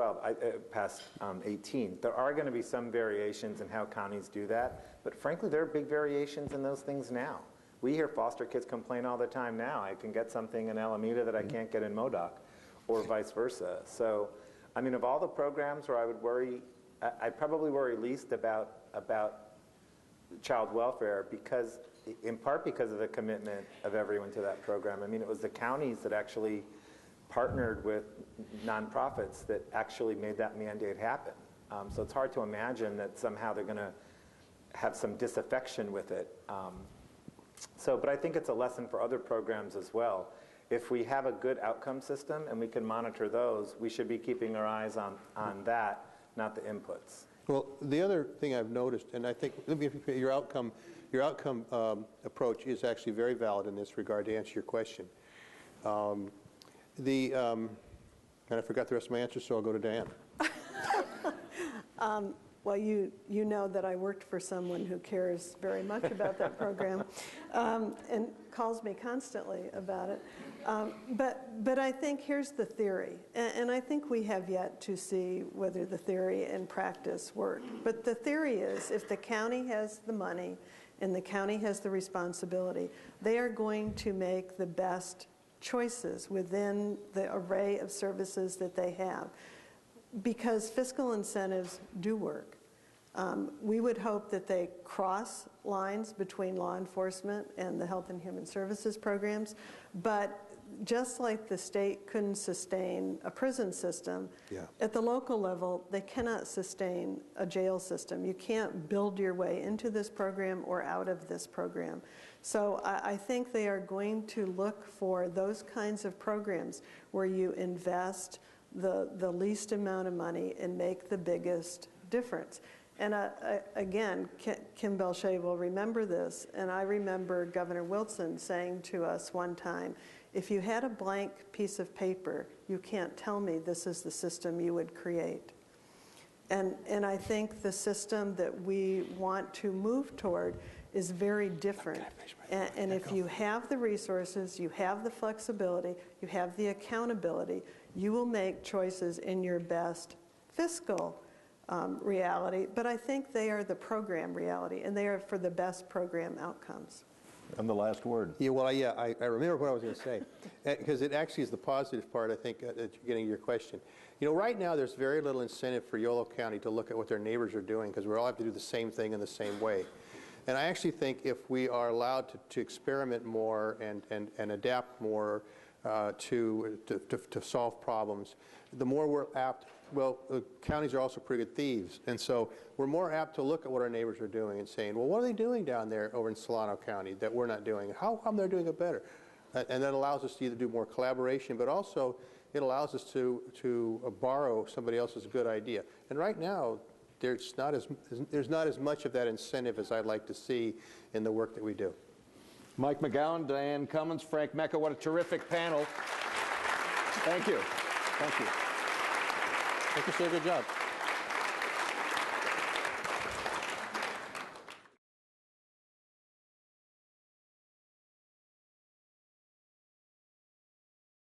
18. There are going to be some variations in how counties do that, but frankly, there are big variations in those things now. We hear foster kids complain all the time now. I can get something in Alameda that I can't get in Modoc, or vice versa. So, I mean, of all the programs where I would worry, I probably worry least about child welfare because, in part because of the commitment of everyone to that program. I mean, it was the counties that actually partnered with nonprofits that actually made that mandate happen. So it's hard to imagine that somehow they're going to have some disaffection with it. But I think it's a lesson for other programs as well. If we have a good outcome system and we can monitor those, we should be keeping our eyes on that, not the inputs. Well, the other thing I've noticed, and I think your outcome approach is actually very valid in this regard to answer your question. And I forgot the rest of my answer, so I'll go to Diane. Well, you know that I worked for someone who cares very much about that program and calls me constantly about it. But I think here's the theory, and I think we have yet to see whether the theory and practice work. But the theory is if the county has the money and the county has the responsibility, they are going to make the best choices within the array of services that they have, because fiscal incentives do work. We would hope that they cross lines between law enforcement and the health and human services programs, but just like the state couldn't sustain a prison system, at the local level, they cannot sustain a jail system. You can't build your way into this program or out of this program. So I think they are going to look for those kinds of programs where you invest the least amount of money and make the biggest difference. And again, Kim Belche will remember this, and I remember Governor Wilson saying to us one time, if you had a blank piece of paper, you can't tell me this is the system you would create. And I think the system that we want to move toward is very different. And if you have the resources, you have the flexibility, you have the accountability, you will make choices in your best fiscal reality, but I think they are the program reality, and they are for the best program outcomes. And the last word. Yeah, well, I remember what I was going to say, because it actually is the positive part, I think, that you're getting your question. You know, right now there's very little incentive for Yolo County to look at what their neighbors are doing, because we all have to do the same thing in the same way. And I actually think if we are allowed to experiment more and adapt more to solve problems, the more we're apt. Well, counties are also pretty good thieves, and so we're more apt to look at what our neighbors are doing and saying, well, what are they doing down there over in Solano County that we're not doing? How come they're doing it better? And that allows us to either do more collaboration, but also it allows us to borrow somebody else's good idea. And right now, there's not as much of that incentive as I'd like to see in the work that we do. Mike McGowan, Diane Cummins, Frank Mecca, what a terrific panel. Thank you. Thank you. Thank you, sir. Good job.